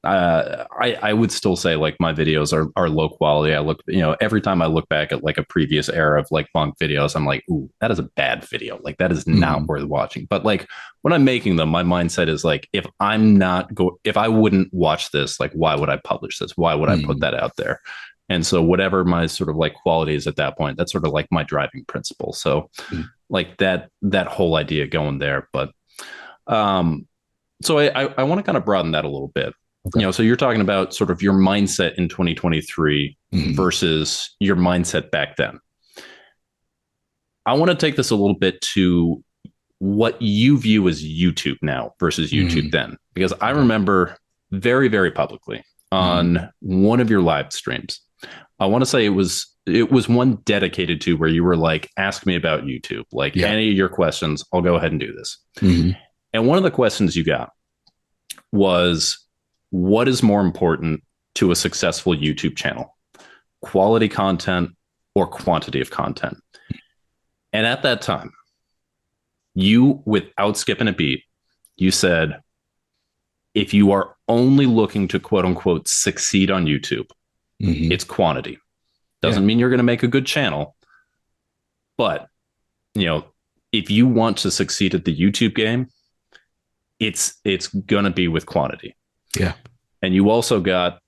Speaker 2: I would still say like my videos are low quality. I look, every time I look back at like a previous era of like bunk videos, I'm like, ooh, that is a bad video. Like that is not worth watching. But like when I'm making them, my mindset is like, if I wouldn't watch this, like why would I publish this? Why would I put that out there? And so whatever my sort of like quality is at that point, that's sort of like my driving principle. So like that whole idea going there. But so I want to kind of broaden that a little bit.
Speaker 1: Okay.
Speaker 2: So you're talking about sort of your mindset in 2023 versus your mindset back then. I want to take this a little bit to what you view as YouTube now versus YouTube then, because I remember very, very publicly on one of your live streams. I want to say it was one dedicated to where you were like, ask me about YouTube, like any of your questions, I'll go ahead and do this. And one of the questions you got was, what is more important to a successful YouTube channel? Quality content or quantity of content? And at that time, you, without skipping a beat, you said, if you are only looking to quote unquote succeed on YouTube, it's quantity. Doesn't mean you're going to make a good channel, but if you want to succeed at the YouTube game, it's going to be with quantity.
Speaker 1: Yeah.
Speaker 2: And you also got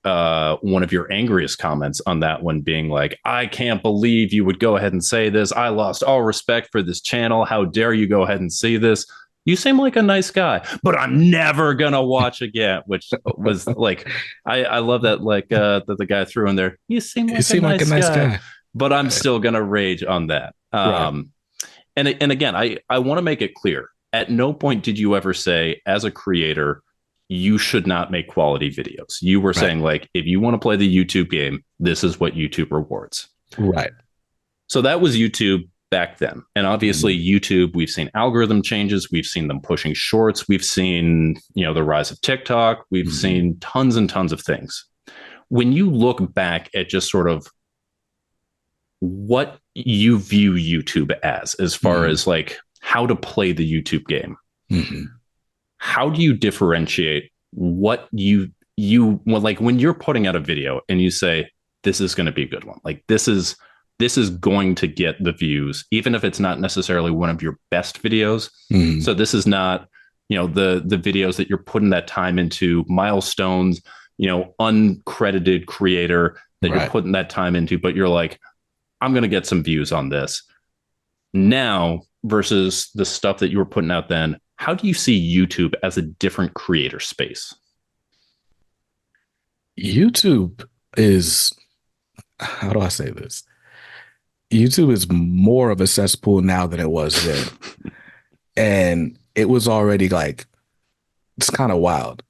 Speaker 2: one of your angriest comments on that one being like, I can't believe you would go ahead and say this. I lost all respect for this channel. How dare you go ahead and see this? You seem like a nice guy, but I'm never going to watch again, which was like, I love that, like that the guy threw in there. You seem like a nice guy, but I'm still going to rage on that. And again, I want to make it clear. At no point did you ever say, as a creator, you should not make quality videos. You were saying like, if you want to play the YouTube game, this is what YouTube rewards.
Speaker 1: Right.
Speaker 2: So that was YouTube back then. And obviously YouTube, we've seen algorithm changes. We've seen them pushing shorts. We've seen, the rise of TikTok. We've seen tons and tons of things. When you look back at just sort of what you view YouTube as far as like how to play the YouTube game, how do you differentiate what you like when you're putting out a video and you say, this is going to be a good one. Like this is going to get the views, even if it's not necessarily one of your best videos. So this is not, the videos that you're putting that time into, milestones, uncredited creator that you're putting that time into, but you're like, I'm going to get some views on this now versus the stuff that you were putting out then. How do you see YouTube as a different creator space?
Speaker 1: YouTube is, how do I say this? YouTube is more of a cesspool now than it was then. And it was already like, it's kind of wild.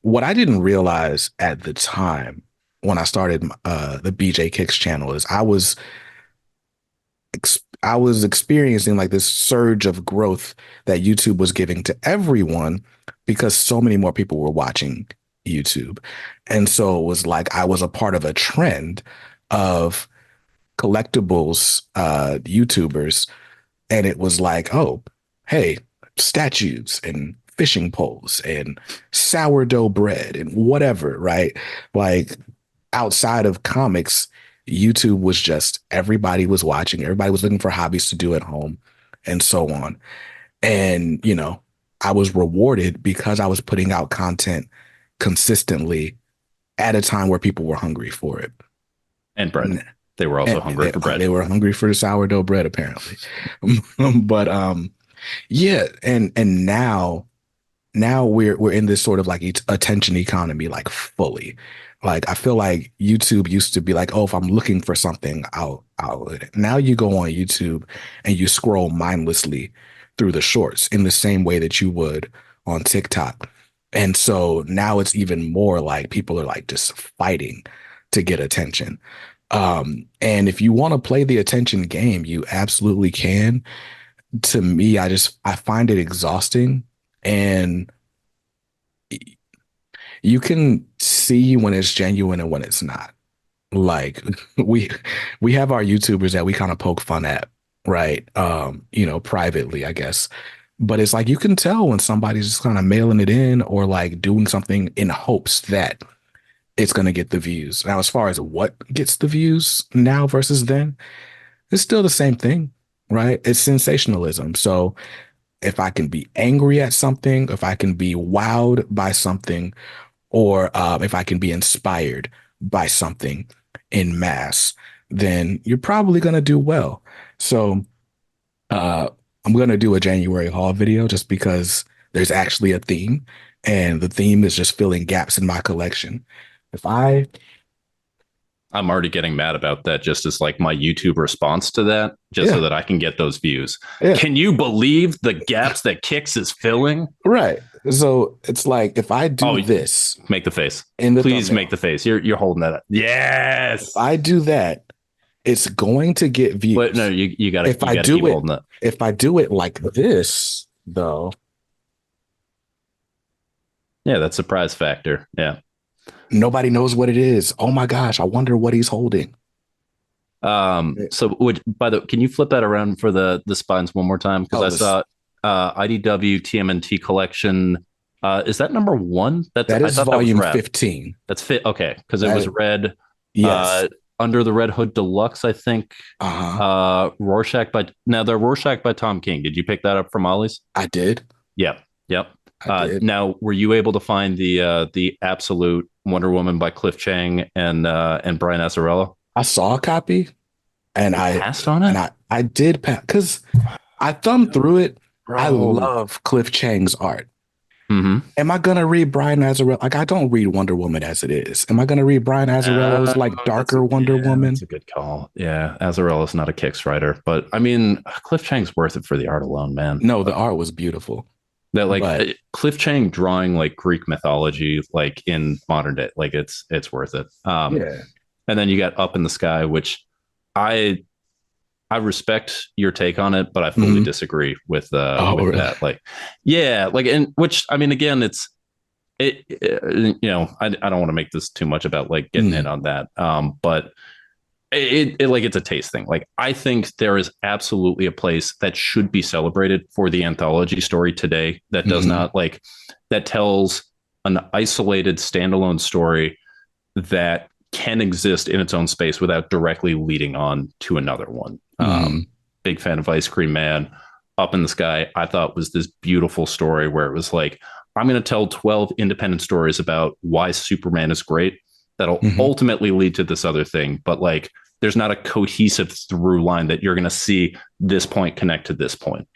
Speaker 1: What I didn't realize at the time when I started the BJ Kicks channel is I was experiencing like this surge of growth that YouTube was giving to everyone because so many more people were watching YouTube. And so it was like I was a part of a trend of collectibles YouTubers. And it was like, oh, hey, statues and fishing poles and sourdough bread and whatever, right? Like outside of comics, YouTube was just everybody was watching, everybody was looking for hobbies to do at home and so on. And, I was rewarded because I was putting out content consistently at a time where people were hungry for it.
Speaker 2: And bread. They were also hungry for bread.
Speaker 1: They were hungry for the sourdough bread, apparently. But Yeah, and now we're in this sort of like attention economy, like fully. Like I feel like YouTube used to be like, oh, if I'm looking for something, I'll now you go on YouTube and you scroll mindlessly through the shorts in the same way that you would on TikTok. And so now it's even more like people are like just fighting to get attention. And if you want to play the attention game, you absolutely can. To me, I find it exhausting, and you can see when it's genuine and when it's not. Like we we have our YouTubers that we kind of poke fun at, right? Privately, I guess. But it's like you can tell when somebody's just kind of mailing it in or like doing something in hopes that it's going to get the views. Now, as far as what gets the views now versus then, it's still the same thing, right? It's sensationalism. So if I can be angry at something, if I can be wowed by something, or if I can be inspired by something in mass, then you're probably going to do well. So uh, I'm going to do a January haul video just because there's actually a theme, and the theme is just filling gaps in my collection. If I,
Speaker 2: I'm already getting mad about that just as like my YouTube response to that, just so
Speaker 1: yeah,
Speaker 2: that I can get those views.
Speaker 1: yeah,
Speaker 2: Can you believe the gaps that Kicks is filling?
Speaker 1: right. So it's like if I do
Speaker 2: Oh,
Speaker 1: this
Speaker 2: make the face.
Speaker 1: in the
Speaker 2: Please make
Speaker 1: thumbnail,
Speaker 2: the face. You're holding that up.
Speaker 1: if
Speaker 2: Yes.
Speaker 1: I do that, it's going to get
Speaker 2: But no,
Speaker 1: views.
Speaker 2: you gotta
Speaker 1: If I
Speaker 2: keep
Speaker 1: do it,
Speaker 2: holding that.
Speaker 1: if I do it like this, though,
Speaker 2: Yeah, that surprise factor. Yeah.
Speaker 1: nobody knows what it is. Oh my gosh, I wonder what he's holding.
Speaker 2: So would by the can you flip that around for the spines one more time? Because
Speaker 1: Oh,
Speaker 2: I
Speaker 1: this
Speaker 2: saw IDW TMNT collection. Is that number one? That's
Speaker 1: that
Speaker 2: I
Speaker 1: is
Speaker 2: thought that was
Speaker 1: volume
Speaker 2: red.
Speaker 1: 15.
Speaker 2: That's fit. Okay, because it was
Speaker 1: That
Speaker 2: red.
Speaker 1: yes.
Speaker 2: Uh, Under the Red Hood Deluxe, I think.
Speaker 1: Uh-huh.
Speaker 2: Rorschach by now they're Rorschach by Tom King. Did you pick that up from Ollie's?
Speaker 1: I did.
Speaker 2: Yep. Yep.
Speaker 1: I did.
Speaker 2: Now, were you able to find the absolute Wonder Woman by Cliff Chang and Brian Azzarello?
Speaker 1: I saw a copy and
Speaker 2: You
Speaker 1: I
Speaker 2: passed on it,
Speaker 1: and I did pass because I thumbed through it. I
Speaker 2: bro.
Speaker 1: love Cliff Chang's art.
Speaker 2: Mm-hmm.
Speaker 1: Am I gonna read Brian Azzarello? Like I don't read Wonder Woman as it is. Am I gonna read Brian Azzarello's like darker Wonder
Speaker 2: That's
Speaker 1: Woman?
Speaker 2: a good call. Yeah, Azzarello's not a Kicks writer, but I mean, Cliff Chang's worth it for the art alone, man.
Speaker 1: No, the art was beautiful.
Speaker 2: That like
Speaker 1: But
Speaker 2: Cliff Chang drawing like Greek mythology, like in modern day, like it's worth it.
Speaker 1: yeah.
Speaker 2: And then you got Up in the Sky, which I I respect your take on it, but I fully
Speaker 1: Mhm.
Speaker 2: disagree
Speaker 1: Oh,
Speaker 2: with
Speaker 1: really?
Speaker 2: that. Like, yeah, like, and which I mean, again, I don't want to make this too much about like getting in
Speaker 1: Mhm.
Speaker 2: on that, but it like it's a taste thing. Like, I think there is absolutely a place that should be celebrated for the anthology story today that does
Speaker 1: Mhm.
Speaker 2: not like that tells an isolated standalone story that can exist in its own space without directly leading on to another one.
Speaker 1: Mhm.
Speaker 2: Big fan of Ice Cream Man. Up in the Sky, I thought was this beautiful story where it was like, I'm going to tell 12 independent stories about why Superman is great that'll
Speaker 1: Mhm.
Speaker 2: ultimately lead to this other thing. But like, there's not a cohesive through line that you're going to see this point connect to this point.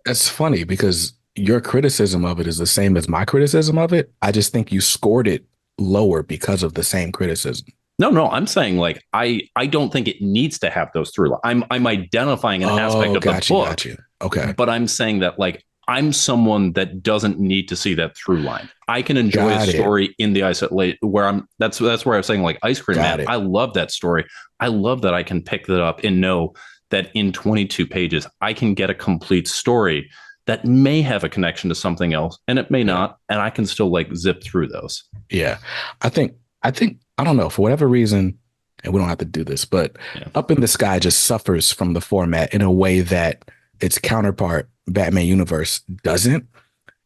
Speaker 1: That's funny because your criticism of it is the same as my criticism of it. I just think you scored it lower because of the same criticism.
Speaker 2: No, I'm saying like I don't think it needs to have those through. I'm identifying an aspect
Speaker 1: Oh,
Speaker 2: of the
Speaker 1: got you, got
Speaker 2: book,
Speaker 1: you. Okay,
Speaker 2: but I'm saying that like I'm someone that doesn't need to see that through line. I can enjoy a
Speaker 1: got it,
Speaker 2: story in the isolate where I'm that's where I was saying like Ice Cream
Speaker 1: got
Speaker 2: Man.
Speaker 1: it.
Speaker 2: I love that story. I love that I can pick that up and know that in 22 pages I can get a complete story that may have a connection to something else and it may
Speaker 1: Yeah,
Speaker 2: not, and I can still like zip through those.
Speaker 1: yeah. I think I don't know for whatever reason, and we don't have to do this, but
Speaker 2: Yeah.
Speaker 1: Up in the Sky just suffers from the format in a way that its counterpart, Batman Universe, doesn't,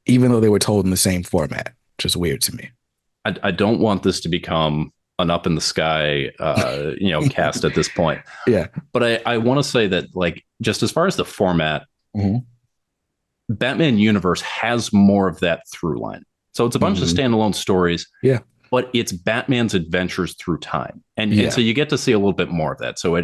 Speaker 1: even though they were told in the same format, which is weird to me.
Speaker 2: I don't want this to become an Up in the Sky, cast at this point.
Speaker 1: Yeah.
Speaker 2: But I want to say that, like, just as far as the format,
Speaker 1: Mhm.
Speaker 2: Batman Universe has more of that through line. So it's a bunch of
Speaker 1: Mhm.
Speaker 2: standalone stories,
Speaker 1: Yeah.
Speaker 2: but it's Batman's adventures through time, and
Speaker 1: Yeah.
Speaker 2: so you get to see a little bit more of that. So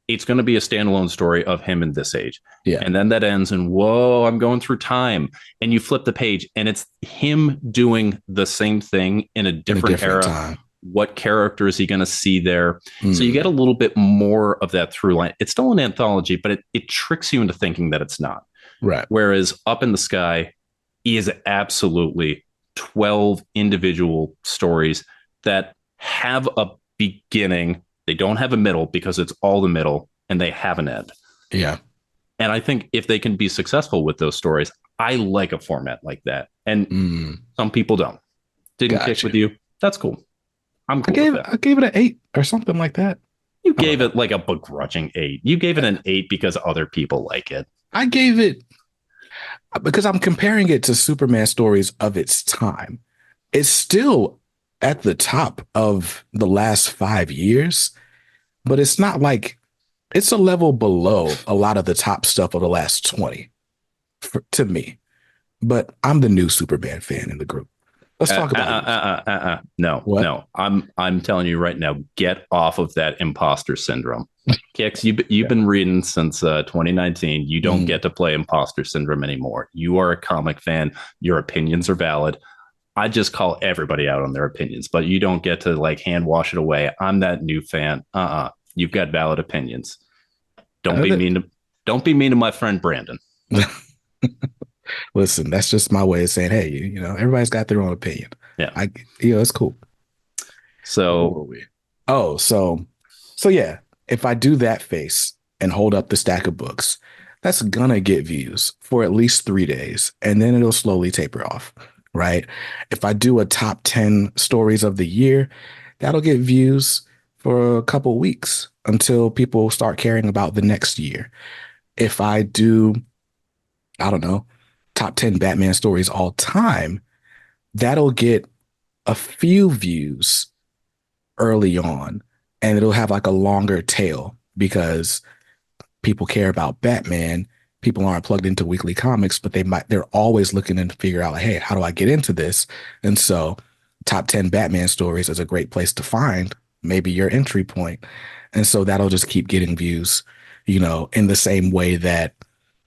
Speaker 2: it's going to be a standalone story of him in this age.
Speaker 1: Yeah.
Speaker 2: And then that ends and whoa, I'm going through time. And you flip the page and it's him doing the same thing in a different era.
Speaker 1: Time.
Speaker 2: What character is he going to see there? So you
Speaker 1: Mm.
Speaker 2: get a little bit more of that through line. It's still an anthology, but it tricks you into thinking that it's not.
Speaker 1: Right.
Speaker 2: Whereas Up in the Sky is absolutely 12 individual stories that have a beginning. They don't have a middle because it's all the middle, and they have an end.
Speaker 1: Yeah.
Speaker 2: And I think if they can be successful with those stories, I like a format like that. And some people don't. Didn't kick with you. That's cool. I'm cool with that.
Speaker 1: I gave it an 8 or something like that.
Speaker 2: You gave it like a begrudging 8. You gave it an 8 because other people like it.
Speaker 1: I gave it because I'm comparing it to Superman stories of its time. It's still at the top of the last 5 years, but it's not like it's a level below a lot of the top stuff of the last 20 to me. But I'm the new Superman fan in the group. Let's talk about it.
Speaker 2: No, what? No. I'm telling you right now, get off of that imposter syndrome. Kix, you've been reading since 2019. You don't get to play imposter syndrome anymore. You are a comic fan. Your opinions are valid. I just call everybody out on their opinions, but you don't get to like hand wash it away. I'm that new fan. You've got valid opinions. Don't be mean to my friend Brandon.
Speaker 1: Listen, that's just my way of saying, hey, you know, everybody's got their own opinion.
Speaker 2: Yeah.
Speaker 1: It's cool.
Speaker 2: So,
Speaker 1: so yeah, if I do that face and hold up the stack of books, that's gonna get views for at least 3 days, and then it'll slowly taper off, right? If I do a top 10 stories of the year, that'll get views for a couple weeks until people start caring about the next year. If I do, I don't know, top 10 Batman stories all time, that'll get a few views early on, and it'll have like a longer tail because people care about Batman. People aren't plugged into weekly comics, but they're always looking to figure out, like, hey, how do I get into this? And so top 10 Batman stories is a great place to find maybe your entry point. And so that'll just keep getting views, you know, in the same way that,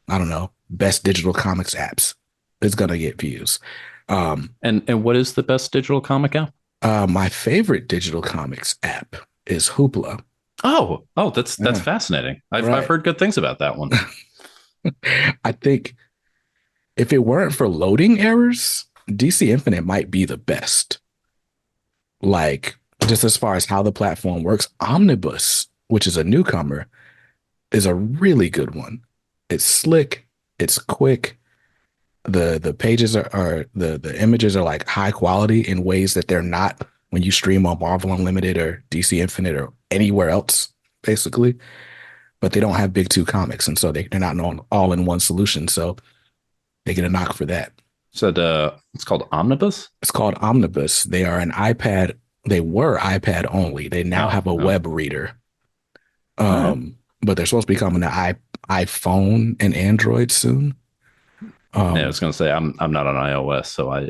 Speaker 1: I don't know, best digital comics apps is going to get views.
Speaker 2: And what is the best digital comic app?
Speaker 1: My favorite digital comics app is Hoopla.
Speaker 2: Oh, that's fascinating. I've heard good things about that one.
Speaker 1: I think if it weren't for loading errors, DC Infinite might be the best. Like, just as far as how the platform works, Omnibus, which is a newcomer, is a really good one. It's slick, it's quick. The pages are the images are like high quality in ways that they're not when you stream on Marvel Unlimited or DC Infinite or anywhere else, basically. But they don't have big two comics, and so they're not all in one solution. So they get a knock for that.
Speaker 2: So it's called Omnibus?
Speaker 1: It's called Omnibus. They are an iPad. They were iPad only. They now have a web reader. But they're supposed to be coming to iPhone and Android soon.
Speaker 2: I was going to say I'm not on iOS, so I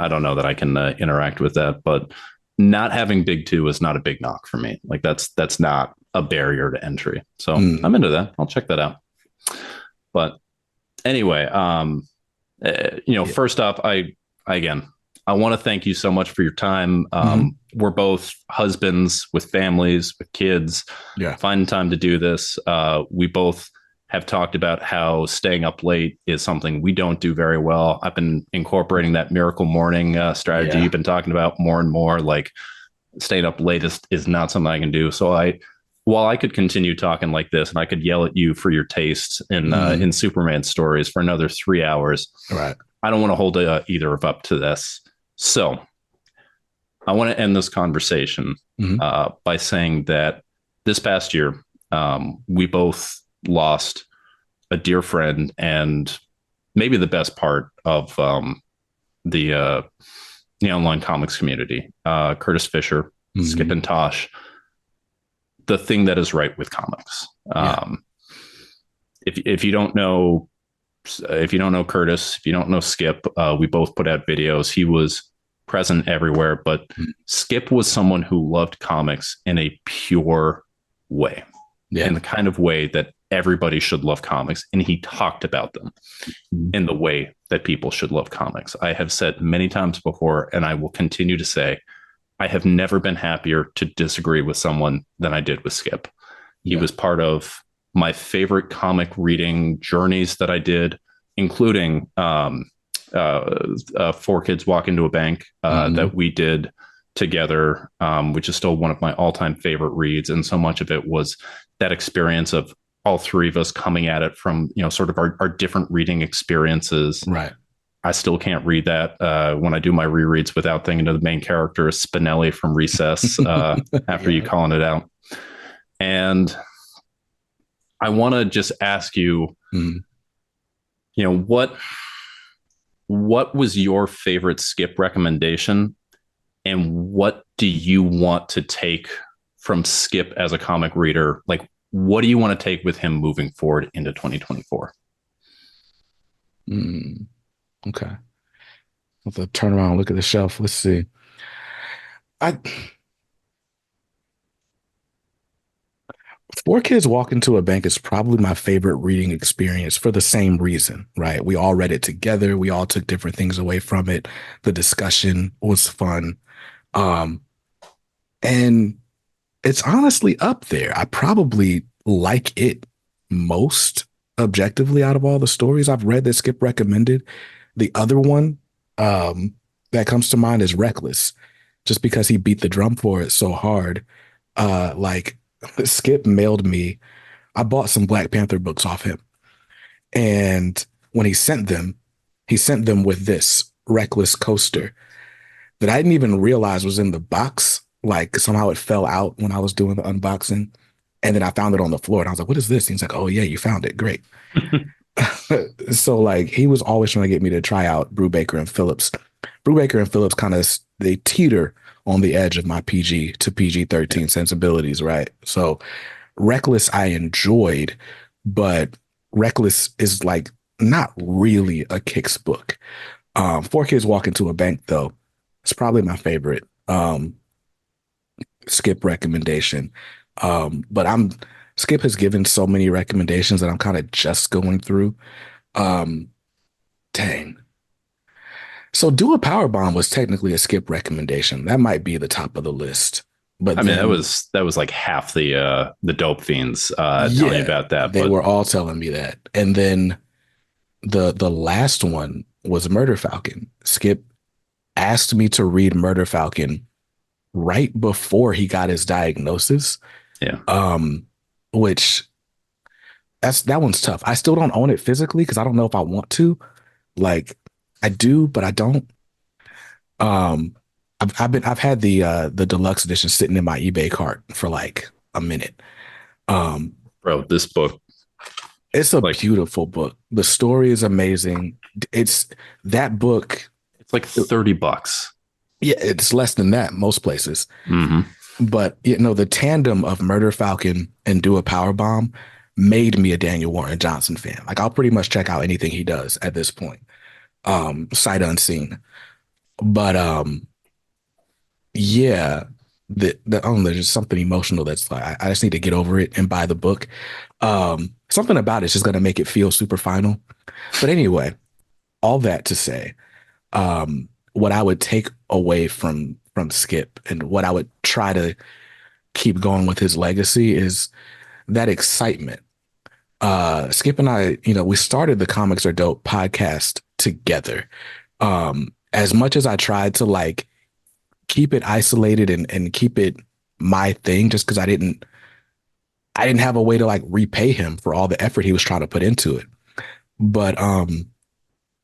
Speaker 2: don't know that I can interact with that. But not having Big Two is not a big knock for me. Like that's not a barrier to entry. So I'm into that. I'll check that out. But anyway, first off, I want to thank you so much for your time. We're both husbands with families, with kids.
Speaker 1: Yeah,
Speaker 2: finding time to do this. We both have talked about how staying up late is something we don't do very well. I've been incorporating that miracle morning strategy you've been talking about more and more. Like staying up late is not something I can do. So while I could continue talking like this and I could yell at you for your taste in Superman stories for another 3 hours,
Speaker 1: right?
Speaker 2: I don't want to hold either of up to this. So I want to end this conversation by saying that this past year, we both lost a dear friend and maybe the best part of the online comics community, Curtis Fisher, Skip and Tosh, the thing that is right with comics. If you don't know Curtis, if you don't know Skip, we both put out videos. He was present everywhere, but Skip was someone who loved comics in a pure way.
Speaker 1: Yeah.
Speaker 2: in the kind of way that everybody should love comics. And he talked about them in the way that people should love comics. I have said many times before, and I will continue to say, I have never been happier to disagree with someone than I did with Skip. He was part of my favorite comic reading journeys that I did, including Four Kids Walk Into a Bank that we did together, which is still one of my all-time favorite reads. And so much of it was that experience of all three of us coming at it from, sort of our different reading experiences.
Speaker 1: Right.
Speaker 2: I still can't read that when I do my rereads without thinking of the main character is Spinelli from Recess after you calling it out. And I want to just ask you, what was your favorite Skip recommendation, and what do you want to take from Skip as a comic reader? Like, what do you want to take with him moving forward into 2024?
Speaker 1: Okay. Let's turn around and look at the shelf. Let's see. Four Kids Walk Into a Bank is probably my favorite reading experience for the same reason, right? We all read it together. We all took different things away from it. The discussion was fun. And it's honestly up there. I probably like it most objectively out of all the stories I've read that Skip recommended. The other one that comes to mind is Reckless, just because he beat the drum for it so hard. Like Skip mailed me. I bought some Black Panther books off him. And when he sent them with this Reckless coaster that I didn't even realize was in the box. Like somehow it fell out when I was doing the unboxing. And then I found it on the floor and I was like, what is this? And he's like, oh yeah, you found it. Great. So like he was always trying to get me to try out Brubaker and Phillips. Brubaker and Phillips kind of, they teeter on the edge of my PG to PG-13 sensibilities, right? So Reckless I enjoyed, but Reckless is like not really a Kicks book. Four Kids Walk Into a Bank though, it's probably my favorite Skip recommendation. But Skip has given so many recommendations that I'm kind of just going through. Dang. So Do a Power Bomb was technically a Skip recommendation. That might be the top of the list. But
Speaker 2: I mean, that was like half the dope fiends telling me about that.
Speaker 1: They were all telling me that. And then the last one was Murder Falcon. Skip asked me to read Murder Falcon right before he got his diagnosis.
Speaker 2: Yeah.
Speaker 1: Which that one's tough. I still don't own it physically because I don't know if I want to. Like I do, but I don't. I've had the deluxe edition sitting in my eBay cart for like a minute.
Speaker 2: Bro, this book,
Speaker 1: it's a beautiful book. The story is amazing. It's that book.
Speaker 2: It's like $30.
Speaker 1: Yeah, it's less than that most places.
Speaker 2: Mm-hmm.
Speaker 1: But the tandem of Murder Falcon and Do a Power Bomb made me a Daniel Warren Johnson fan. Like I'll pretty much check out anything he does at this point, sight unseen. But yeah, there's just something emotional that's like I just need to get over it and buy the book. Something about it's just gonna make it feel super final. But anyway, all that to say, what I would take away from Skip and what I would try to keep going with his legacy is that excitement. Skip and I, we started the Comics Are Dope podcast together. As much as I tried to like keep it isolated and keep it my thing, just because I didn't have a way to like repay him for all the effort he was trying to put into it. But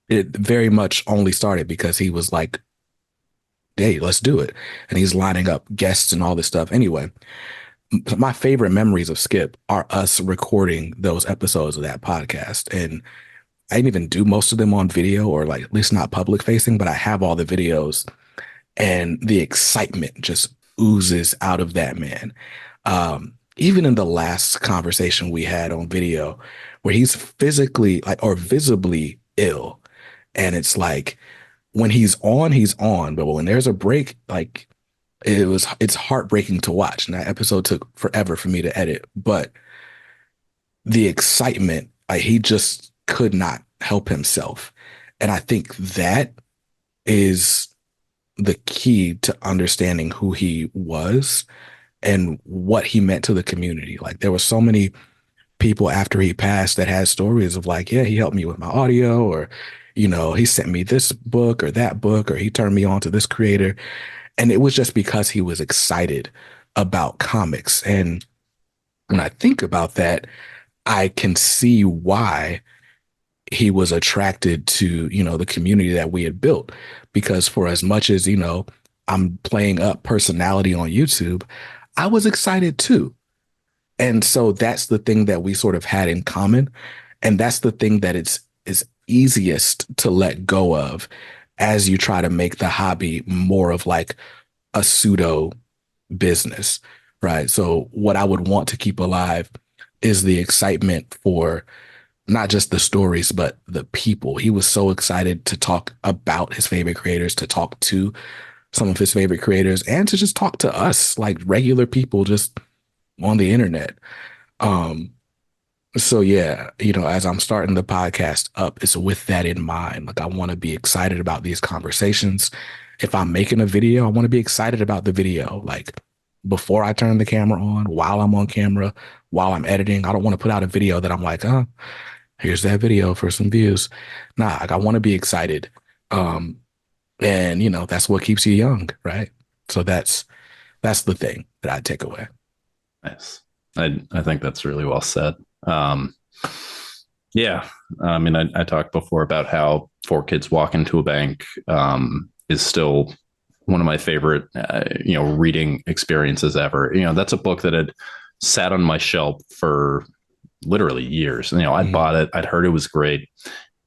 Speaker 1: it very much only started because he was like, hey, let's do it. And he's lining up guests and all this stuff. Anyway, my favorite memories of Skip are us recording those episodes of that podcast. And I didn't even do most of them on video, or like at least not public facing, but I have all the videos and the excitement just oozes out of that man. Even in the last conversation we had on video where he's physically like or visibly ill. And it's like when he's on, but when there's a break, like it's heartbreaking to watch. And that episode took forever for me to edit, but the excitement, like he just could not help himself. And I think that is the key to understanding who he was and what he meant to the community. Like there were so many people after he passed that had stories of like, yeah, he helped me with my audio, or, he sent me this book or that book, or he turned me on to this creator. And it was just because he was excited about comics. And when I think about that, I can see why he was attracted to, the community that we had built. Because for as much as, I'm playing up personality on YouTube, I was excited too. And so that's the thing that we sort of had in common. And that's the thing that it's is easiest to let go of as you try to make the hobby more of like a pseudo business, right? So what I would want to keep alive is the excitement for not just the stories, but the people. He was so excited to talk about his favorite creators, to talk to some of his favorite creators, and to just talk to us like regular people just on the internet. Um, so yeah, as I'm starting the podcast up, it's with that in mind. Like I want to be excited about these conversations. If I'm making a video, I want to be excited about the video. Like before I turn the camera on, while I'm on camera, while I'm editing, I don't want to put out a video that I'm like, oh, here's that video for some views. Nah, like I want to be excited. Um, and that's what keeps you young, right? So that's the thing that I take away.
Speaker 2: Nice. I think that's really well said. Um, yeah. I mean, I talked before about how Four Kids Walk into a Bank is still one of my favorite, reading experiences ever. That's a book that had sat on my shelf for literally years. I'd bought it. I'd heard it was great.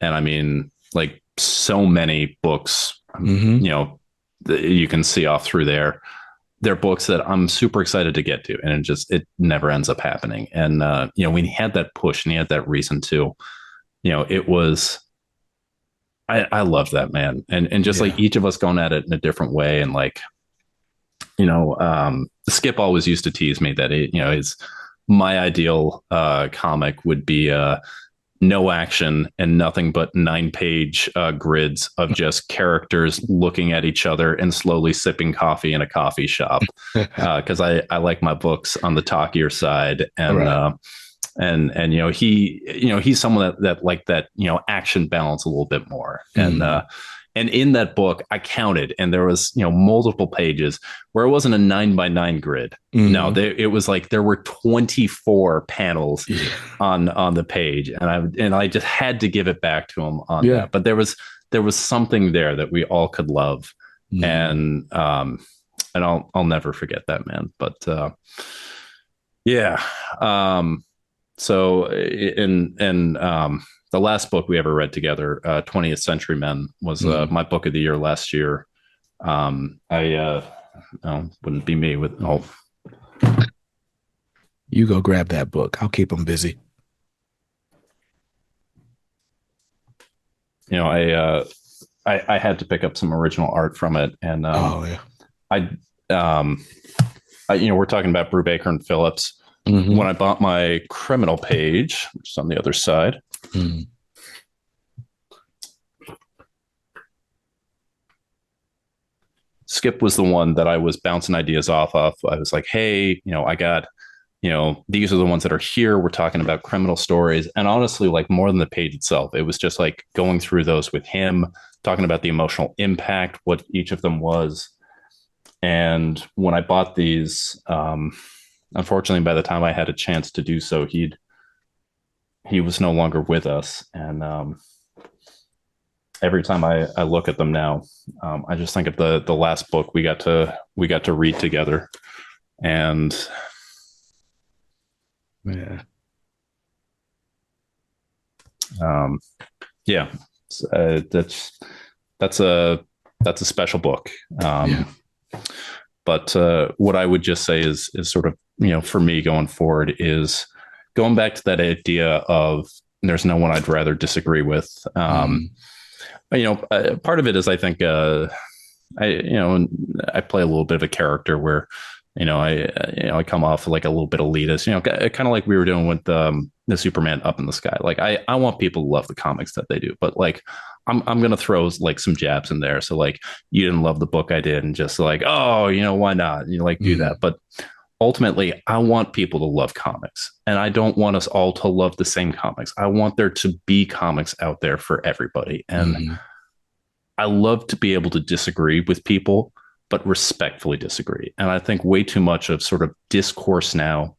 Speaker 2: And I mean, like so many books, you can see off through there. They're books that I'm super excited to get to, and it never ends up happening. And when he had that push and he had that reason to, it was. I love that, man, and just like each of us going at it in a different way, and like, Skip always used to tease me that it's my ideal comic would be no action and nothing but 9-page grids of just characters looking at each other and slowly sipping coffee in a coffee shop. Because I like my books on the talkier side, and right. And he's someone that like that action balance a little bit more, and in that book, I counted, and there was multiple pages where it wasn't a 9x9 grid. No, it was like there were 24 panels on the page, and I just had to give it back to him on that. But there was something there that we all could love, and I'll never forget that, man. But yeah, so in the last book we ever read together, 20th Century Men, was my book of the year last year. Wouldn't be me with all.
Speaker 1: You go grab that book. I'll keep them busy.
Speaker 2: I had to pick up some original art from it, and we're talking about Brubaker and Phillips. When I bought my criminal page, which is on the other side. Skip was the one that I was bouncing ideas off of. I was like, hey, I got, these are the ones that are here. We're talking about criminal stories. And honestly, like more than the page itself, it was just like going through those with him, talking about the emotional impact, what each of them was. And when I bought these, unfortunately, by the time I had a chance to do so, he was no longer with us. And every time I look at them now, I just think of the last book we got to read together. And that's a special book. But what I would just say is sort of, for me going forward, is going back to that idea of there's no one I'd rather disagree with. Part of it is, I think, I play a little bit of a character where, I come off like a little bit elitist, kind of like we were doing with the Superman Up in the Sky. Like I want people to love the comics that they do, but like I'm gonna throw like some jabs in there. So like you didn't love the book I did, and just like, oh, why not? Like do that. But ultimately, I want people to love comics, and I don't want us all to love the same comics. I want there to be comics out there for everybody, and I love to be able to disagree with people, but respectfully disagree. And I think way too much of sort of discourse now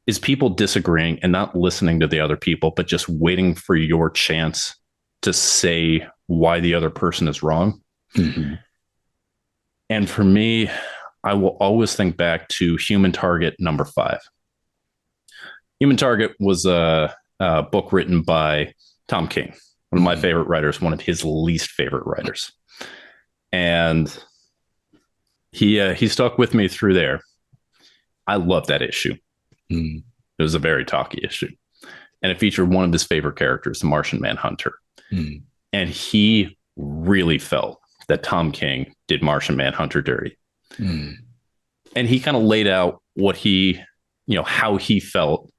Speaker 2: is people disagreeing and not listening to the other people, but just waiting for your chance to say why the other person is wrong. And for me, I will always think back to Human Target #5. Human Target was a book written by Tom King, one of my favorite writers, one of his least favorite writers. And he stuck with me through there. I love that issue. It was a very talky issue. And it featured one of his favorite characters, the Martian Manhunter. And he really felt that Tom King did Martian Manhunter dirty. And he kind of laid out what he, how he felt.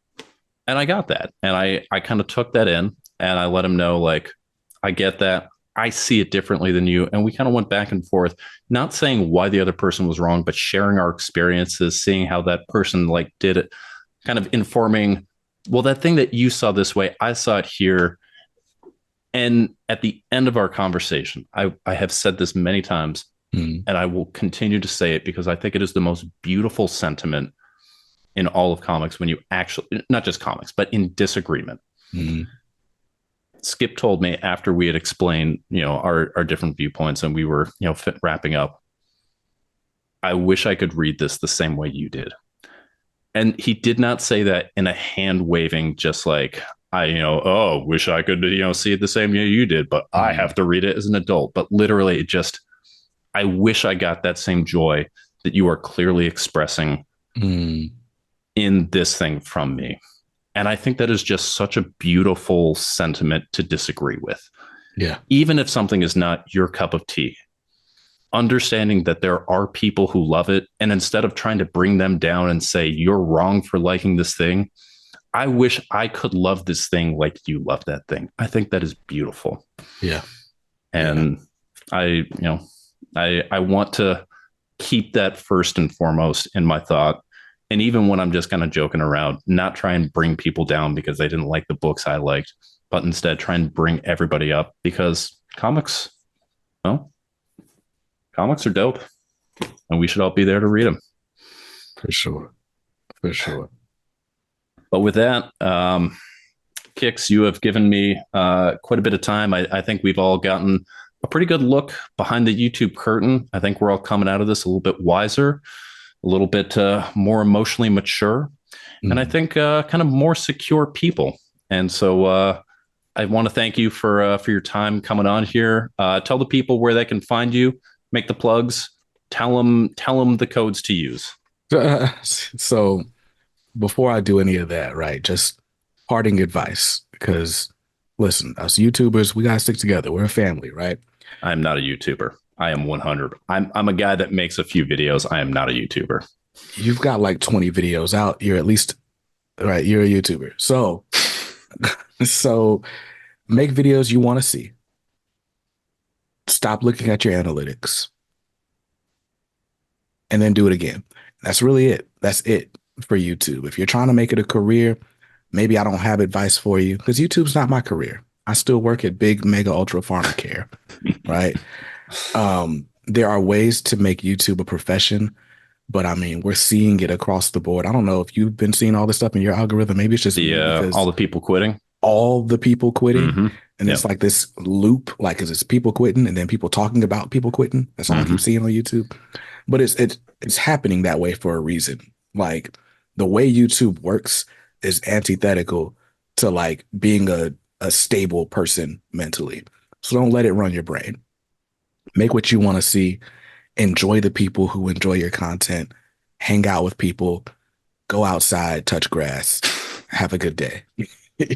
Speaker 2: And I got that. And I kind of took that in and I let him know, like, I get that. I see it differently than you. And we kind of went back and forth, not saying why the other person was wrong, but sharing our experiences, seeing how that person like did it, kind of informing, well, that thing that you saw this way, I saw it here. And at the end of our conversation, I have said this many times, and I will continue to say it because I think it is the most beautiful sentiment in all of comics when you actually, not just comics, but in disagreement. Skip told me after we had explained, our different viewpoints and we were, wrapping up, I wish I could read this the same way you did. And he did not say that in a hand waving, just like, wish I could, see it the same way you did, but I have to read it as an adult. But literally just, I wish I got that same joy that you are clearly expressing in this thing from me. And I think that is just such a beautiful sentiment to disagree with.
Speaker 1: Yeah.
Speaker 2: Even if something is not your cup of tea, understanding that there are people who love it. And instead of trying to bring them down and say, you're wrong for liking this thing, I wish I could love this thing like you love that thing. I think that is beautiful.
Speaker 1: Yeah.
Speaker 2: And I want to keep that first and foremost in my thought. And even when I'm just kind of joking around, not try and bring people down because they didn't like the books I liked, but instead try and bring everybody up because comics are dope and we should all be there to read them.
Speaker 1: For sure.
Speaker 2: But with that, Kix, you have given me quite a bit of time. I think we've all gotten a pretty good look behind the YouTube curtain. I think we're all coming out of this a little bit wiser, a little bit more emotionally mature, and I think kind of more secure people. And so I want to thank you for your time coming on here. Tell the people where they can find you, make the plugs, tell them the codes to use.
Speaker 1: So before I do any of that, right, just parting advice, because listen, us YouTubers, we gotta stick together. We're a family, right?
Speaker 2: I'm not a YouTuber. I am 100. I'm a guy that makes a few videos. I am not a YouTuber.
Speaker 1: You've got like 20 videos out. You're at least, right, you're a YouTuber. So make videos you want to see. Stop looking at your analytics. And then do it again. That's really it. That's it for YouTube. If you're trying to make it a career, maybe I don't have advice for you because YouTube's not my career. I still work at Big Mega Ultra Pharma Care, right? There are ways to make YouTube a profession, but I mean, we're seeing it across the board. I don't know if you've been seeing all this stuff in your algorithm. Maybe it's just
Speaker 2: all the people quitting.
Speaker 1: And it's like this loop, like, cause it's people quitting and then people talking about people quitting. That's all I keep seeing on YouTube. But it's happening that way for a reason. Like the way YouTube works is antithetical to like being a stable person mentally. So don't let it run your brain. Make what you want to see. Enjoy the people who enjoy your content. Hang out with people. Go outside, touch grass. Have a good day.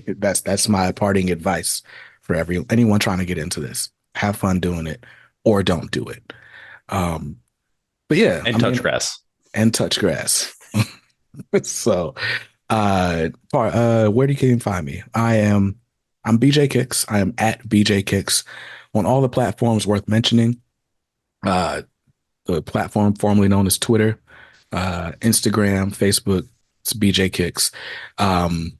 Speaker 1: That's my parting advice for anyone trying to get into this. Have fun doing it or don't do it. But yeah,
Speaker 2: And touch grass.
Speaker 1: And touch grass. So, where do you can find me? I'm BJ Kicks. I am at BJ Kicks on all the platforms worth mentioning. Uh, the platform formerly known as Twitter, Instagram, Facebook, it's BJ Kicks. Um,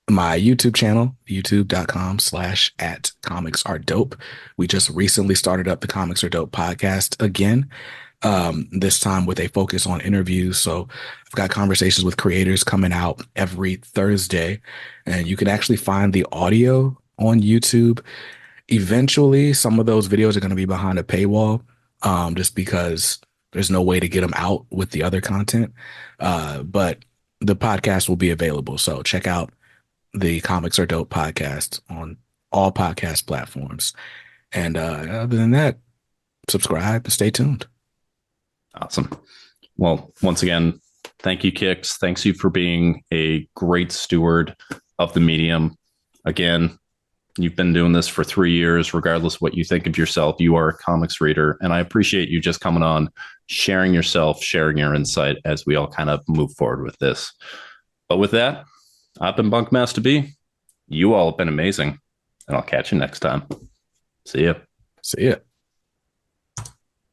Speaker 1: my YouTube channel, youtube.com/at comics are dope. We just recently started up the Comics Are Dope podcast again, this time with a focus on interviews. So I've got conversations with creators coming out every Thursday, and you can actually find the audio on YouTube. Eventually, some of those videos are going to be behind a paywall, just because there's no way to get them out with the other content. But the podcast will be available. So check out the Comics Are Dope podcast on all podcast platforms. And other than that, subscribe and stay tuned.
Speaker 2: Awesome. Well, once again, thank you, Kix. Thanks you for being a great steward of the medium. Again, you've been doing this for 3 years. Regardless of what you think of yourself, you are a comics reader. And I appreciate you just coming on, sharing yourself, sharing your insight as we all kind of move forward with this. But with that, I've been BunkmastaB. You all have been amazing. And I'll catch you next time. See ya.
Speaker 1: See ya.